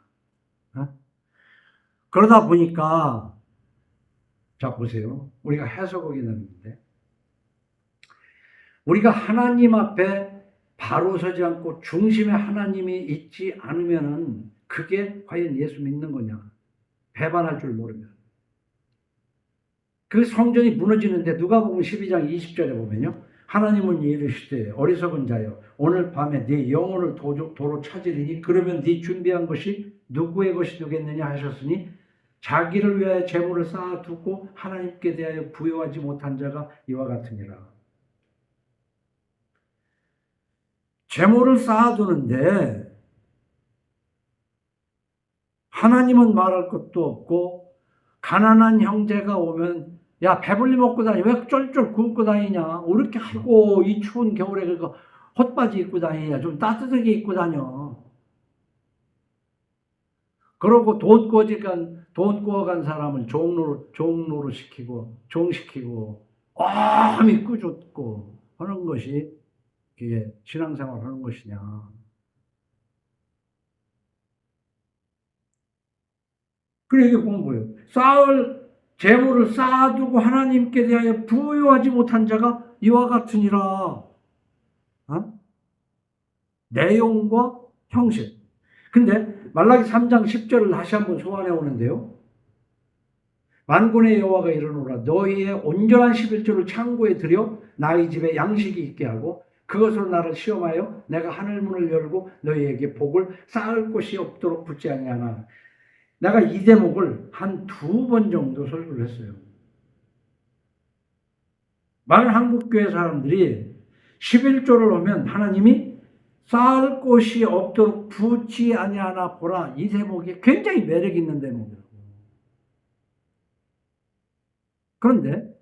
어? 그러다 보니까 자 보세요. 우리가 해석하게 되는데 우리가 하나님 앞에 바로 서지 않고 중심에 하나님이 있지 않으면은 그게 과연 예수 믿는 거냐? 배반할 줄 모르면. 그 성전이 무너지는데 누가복음 12장 20절에 보면요. 하나님은 이르시되 어리석은 자여 오늘 밤에 네 영혼을 도로 찾으리니 그러면 네 준비한 것이 누구의 것이 되겠느냐 하셨으니 자기를 위하여 재물을 쌓아두고 하나님께 대하여 부여하지 못한 자가 이와 같으니라. 재물을 쌓아두는데 하나님은 말할 것도 없고 가난한 형제가 오면 야 배불리 먹고 다니 왜 쫄쫄 굶고 다니냐 왜 이렇게 하고 이 추운 겨울에 그거 헛바지 입고 다니냐 좀 따뜻하게 입고 다녀. 그러고 돈 꾸어간 사람을 종로로 시키고 종시키고 엄히 꾸짖고 하는 것이 그게 신앙생활 하는 것이냐. 그래 이게 보면 뭐예요? 재물을 쌓아두고 하나님께 대하여 부여하지 못한 자가 이와 같으니라. 어? 내용과 형식. 근데 말라기 3장 10절을 다시 한번 소환해 오는데요. 만군의 여호와가 이르노라 너희의 온전한 11조를 창고에 들여 나의 집에 양식이 있게 하고 그것으로 나를 시험하여 내가 하늘문을 열고 너희에게 복을 쌓을 곳이 없도록 붙지 아니하나. 내가 이 대목을 한 2번 정도 설교를 했어요. 많은 한국교회 사람들이 11조를 하면 하나님이 쌓을 곳이 없도록 붙지 아니하나 보라. 이 대목이 굉장히 매력 있는 대목이라고. 그런데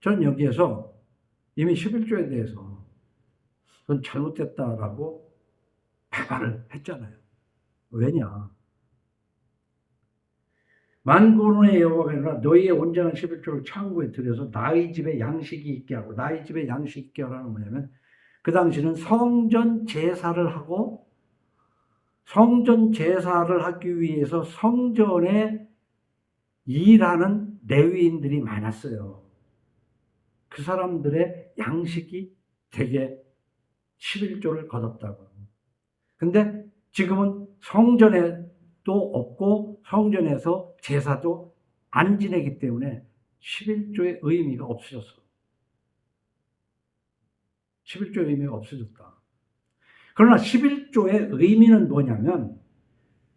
전 여기에서 이미 11조에 대해서 그건 잘못됐다라고 배반을 했잖아요. 왜냐? 만군의 여호와가 아니라 너희의 온전한 11조를 창고에 들여서 나의 집에 양식이 있게 하고, 나의 집에 양식이 있게 하라는 뭐냐면, 그 당시는 성전 제사를 하고, 성전 제사를 하기 위해서 성전에 일하는 레위인들이 많았어요. 그 사람들의 양식이 되게 11조를 거뒀다고. 근데 지금은 성전에도 없고 성전에서 제사도 안 지내기 때문에 11조의 의미가 없어졌어. 11조의 의미가 없어졌다. 그러나 11조의 의미는 뭐냐면,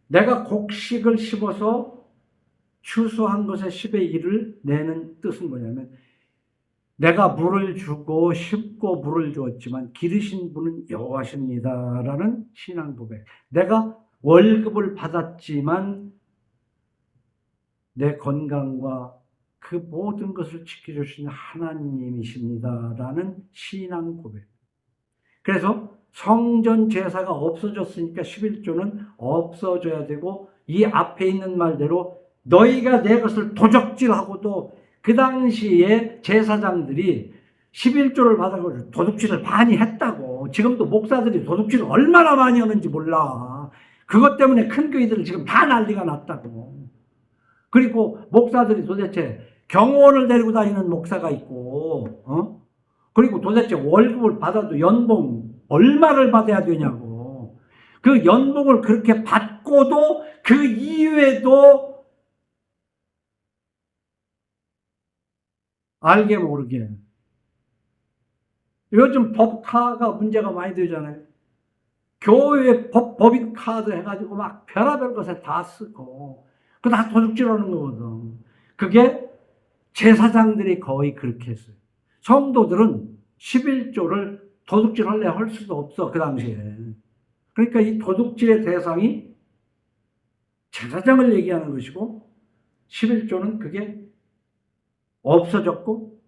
내가 곡식을 씹어서 추수한 것의 10의 1을 내는 뜻은 뭐냐면, 내가 물을 주고 씹고 물을 주었지만 기르신 분은 여호와십니다라는 신앙 고백. 내가 월급을 받았지만 내 건강과 그 모든 것을 지켜주시는 하나님이십니다라는 신앙 고백. 그래서 성전 제사가 없어졌으니까 11조는 없어져야 되고, 이 앞에 있는 말대로 너희가 내 것을 도적질하고도, 그 당시에 제사장들이 11조를 받아가지고 도둑질을 많이 했다고. 지금도 목사들이 도둑질을 얼마나 많이 하는지 몰라. 그것 때문에 큰 교회들은 지금 다 난리가 났다고. 그리고 목사들이 도대체 경호원을 데리고 다니는 목사가 있고, 그리고 도대체 월급을 받아도 연봉 얼마를 받아야 되냐고. 그 연봉을 그렇게 받고도 그 이외에도 알게 모르게. 요즘 법카가 문제가 많이 되잖아요. 교회 법인 카드 해가지고 막 별의별 것에 다 쓰고, 그거 다 도둑질하는 거거든. 그게 제사장들이 거의 그렇게 했어요. 성도들은 11조를 도둑질할래 할 수도 없어, 그 당시에. 그러니까 이 도둑질의 대상이 제사장을 얘기하는 것이고, 11조는 그게 없어졌고,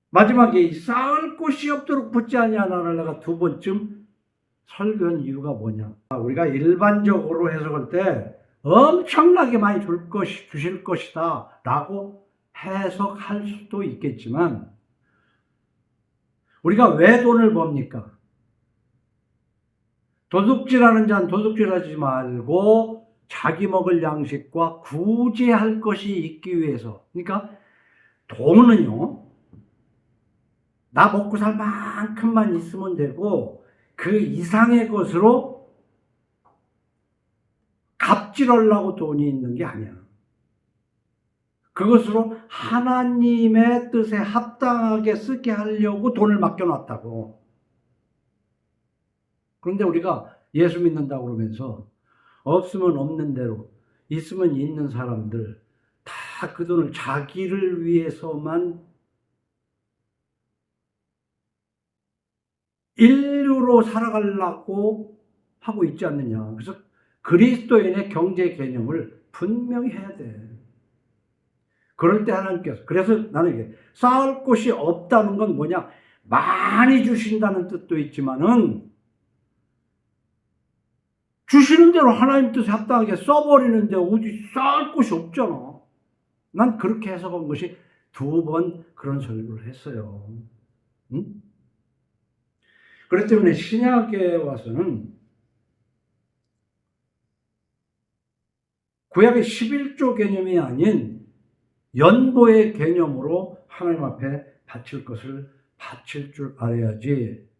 마지막에 쌓을 곳이 없도록 붙지 아니하나를 내가 두 번쯤 설교한 이유가 뭐냐. 우리가 일반적으로 해석할 때 엄청나게 많이 주실 것이다 라고 해석할 수도 있겠지만, 우리가 왜 돈을 법니까? 도둑질하는 자는 도둑질하지 말고 자기 먹을 양식과 구제할 것이 있기 위해서. 그러니까 돈은요, 나 먹고 살 만큼만 있으면 되고, 그 이상의 것으로 갑질하려고 돈이 있는 게 아니야. 그것으로 하나님의 뜻에 합당하게 쓰게 하려고 돈을 맡겨놨다고. 그런데 우리가 예수 믿는다고 그러면서 없으면 없는 대로, 있으면 있는 사람들 다 그 돈을 자기를 위해서만 인류로 살아가려고 하고 있지 않느냐. 그래서 그리스도인의 경제 개념을 분명히 해야 돼. 그럴 때 하나님께서, 그래서 나는 이게 쌓을 곳이 없다는 건 뭐냐, 많이 주신다는 뜻도 있지만은 주시는 대로 하나님 뜻에 합당하게 써버리는데 어디 쌓을 곳이 없잖아. 난 그렇게 해석한 것이 두 번 그런 설교를 했어요. 응? 그렇기 때문에 신약에 와서는 구약의 11조 개념이 아닌 연보의 개념으로 하나님 앞에 바칠 것을 바칠 줄 알아야지.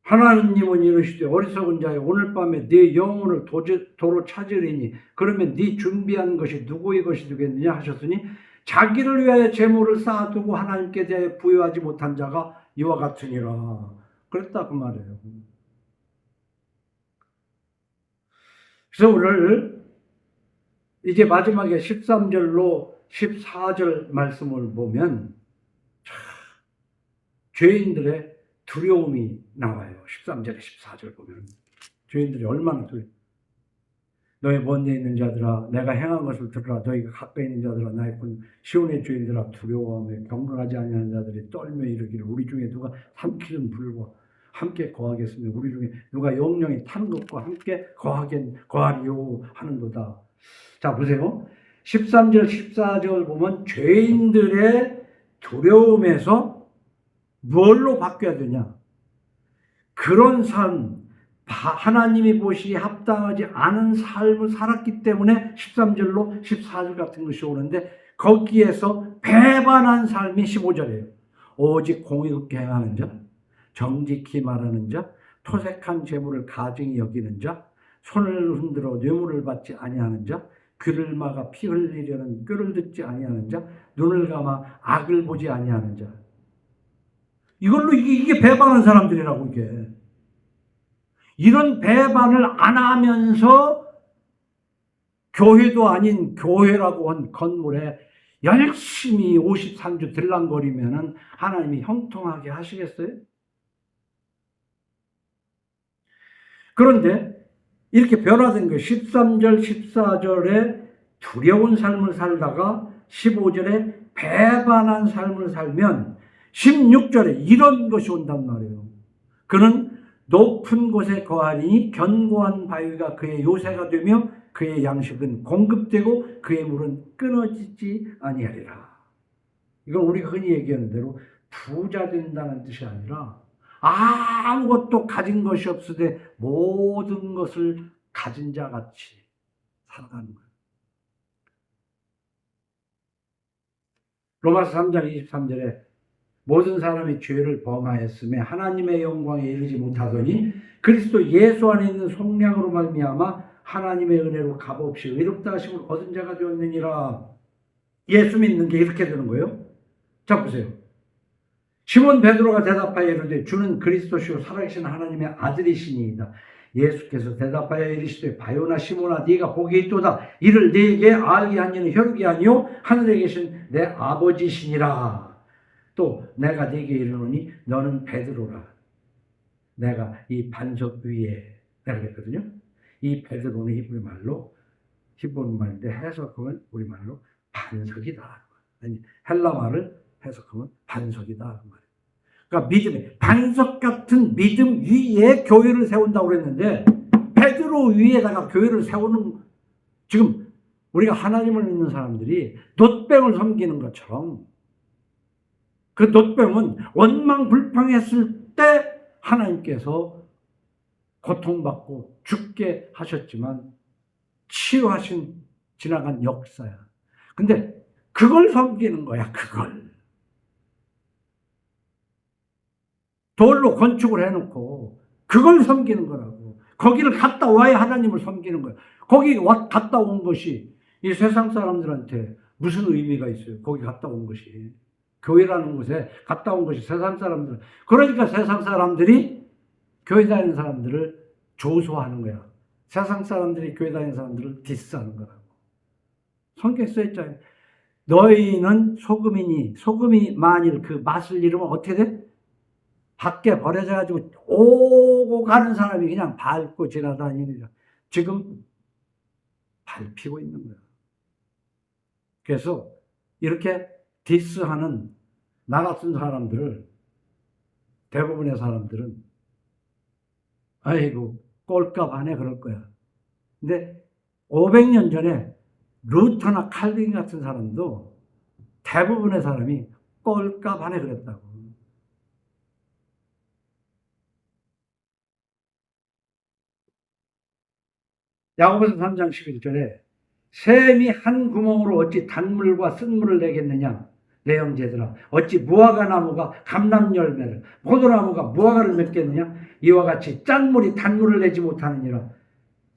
하나님은 이르시되 어리석은 자여, 오늘 밤에 네 영혼을 도로 찾으리니 그러면 네 준비한 것이 누구의 것이 되겠느냐 하셨으니, 자기를 위하여 재물을 쌓아두고 하나님께 대해 부여하지 못한 자가 이와 같으니라. 그랬다 그 말이에요. 그래서 오늘 이제 마지막에 13절로 14절 말씀을 보면 죄인들의 두려움이 나와요. 13절에 14절 보면 죄인들이 얼마나 두려워. 너희 먼데 있는 자들아 내가 행한 것을 들으라. 너희가 가까이 있는 자들아 나의 군 시온의 죄인들아 두려워하며 경건하지 아니하는 자들이 떨며 이르기를 우리 중에 누가 삼키든 불과 함께 거하겠습니다. 우리 중에 누가 영령이 타는 것과 함께 거하리요 하는도다. 자, 보세요. 13절, 14절 보면 죄인들의 두려움에서 뭘로 바뀌어야 되냐? 그런 삶, 하나님이 보시기에 합당하지 않은 삶을 살았기 때문에 13절로 14절 같은 것이 오는데 거기에서 배반한 삶이 15절이에요. 오직 공의롭게 행하는 자, 정직히 말하는 자, 토색한 재물을 가증히 여기는 자, 손을 흔들어 뇌물을 받지 아니하는 자, 귀를 막아 피 흘리려는 꾀를 듣지 아니하는 자, 눈을 감아 악을 보지 아니하는 자. 이걸로 이게 배반한 사람들이라고 이게. 이런 배반을 안 하면서 교회도 아닌 교회라고 한 건물에 열심히 53주 들랑거리면은 하나님이 형통하게 하시겠어요? 그런데 이렇게 변화된 거예요. 13절, 14절에 두려운 삶을 살다가 15절에 배반한 삶을 살면 16절에 이런 것이 온단 말이에요. 그는 높은 곳에 거하니 견고한 바위가 그의 요새가 되며 그의 양식은 공급되고 그의 물은 끊어지지 아니하리라. 이건 우리가 흔히 얘기하는 대로 부자 된다는 뜻이 아니라 아무것도 가진 것이 없으되 모든 것을 가진 자 같이 살아가는 거예요. 로마서 3장 23절에 모든 사람이 죄를 범하였으며 하나님의 영광에 이르지 못하더니 그리스도 예수 안에 있는 속량으로 말미암아 하나님의 은혜로 값없이 의롭다 하심을 얻은 자가 되었느니라. 예수 믿는 게 이렇게 되는 거예요. 자, 보세요. 시몬 베드로가 대답하여 이르되 주는 그리스도시요 살아계신 하나님의 아들이시니이다. 예수께서 대답하여 이르시되 바요나 시몬아 네가 복이 있도다. 이를 네게 알게 한 이는 혈육이 아니요 하늘에 계신 내 아버지시니라. 또 내가 네게 이르노니 너는 베드로라. 내가 이 반석 위에 내가 그랬거든요. 이 베드로는 히브리 말로 말인데 해석하면 우리말로 반석이다. 아니 헬라 말을 해석하면 반석이다. 그러니까 믿음의 반석 같은 믿음 위에 교회를 세운다고 그랬는데 베드로 위에다가 교회를 세우는, 지금 우리가 하나님을 믿는 사람들이 놋뱀을 섬기는 것처럼 그 놋뱀은 원망불평했을 때 하나님께서 고통받고 죽게 하셨지만 치유하신 지나간 역사야. 근데 그걸 섬기는 거야. 그걸 돌로 건축을 해놓고 그걸 섬기는 거라고. 거기를 갔다 와야 하나님을 섬기는 거야. 거기 갔다 온 것이 이 세상 사람들한테 무슨 의미가 있어요? 거기 갔다 온 것이, 교회라는 곳에 갔다 온 것이 세상 사람들. 그러니까 세상 사람들이 교회 다니는 사람들을 조소하는 거야. 세상 사람들이 교회 다니는 사람들을 디스하는 거라고. 성경에 써있잖아요. 너희는 소금이니 소금이 만일 그 맛을 잃으면 어떻게 돼? 밖에 버려져가지고 오고 가는 사람이 그냥 밟고 지나다니니까 지금 밟히고 있는 거야. 그래서 이렇게 디스하는 나 같은 사람들을, 대부분의 사람들은 아이고 꼴값 안 해 그럴 거야. 근데 500년 전에 루터나 칼빈 같은 사람도 대부분의 사람이 꼴값 안 해 그랬다고. 야고보서 3장 11절에 샘이 한 구멍으로 어찌 단물과 쓴물을 내겠느냐. 내 형제들아 어찌 무화과 나무가 감람 열매를, 포도나무가 무화과를 맺겠느냐. 이와 같이 짠물이 단물을 내지 못하느니라.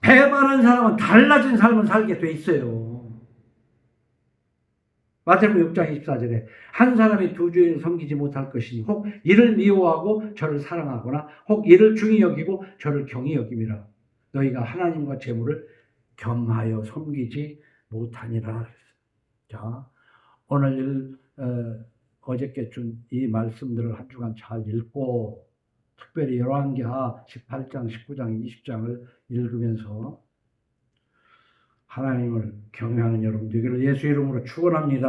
배반한 사람은 달라진 삶을 살게 돼 있어요. 마태복음 6장 24절에 한 사람이 두 주인을 섬기지 못할 것이니 혹 이를 미워하고 저를 사랑하거나 혹 이를 중히 여기고 저를 경히 여김이라. 너희가 하나님과 재물을 겸하여 섬기지 못하니라. 자, 오늘 어저께 준 이 말씀들을 한 주간 잘 읽고 특별히 열왕기하 18장, 19장, 20장을 읽으면서 하나님을 경외하는 여러분 되기를 예수 이름으로 축원합니다.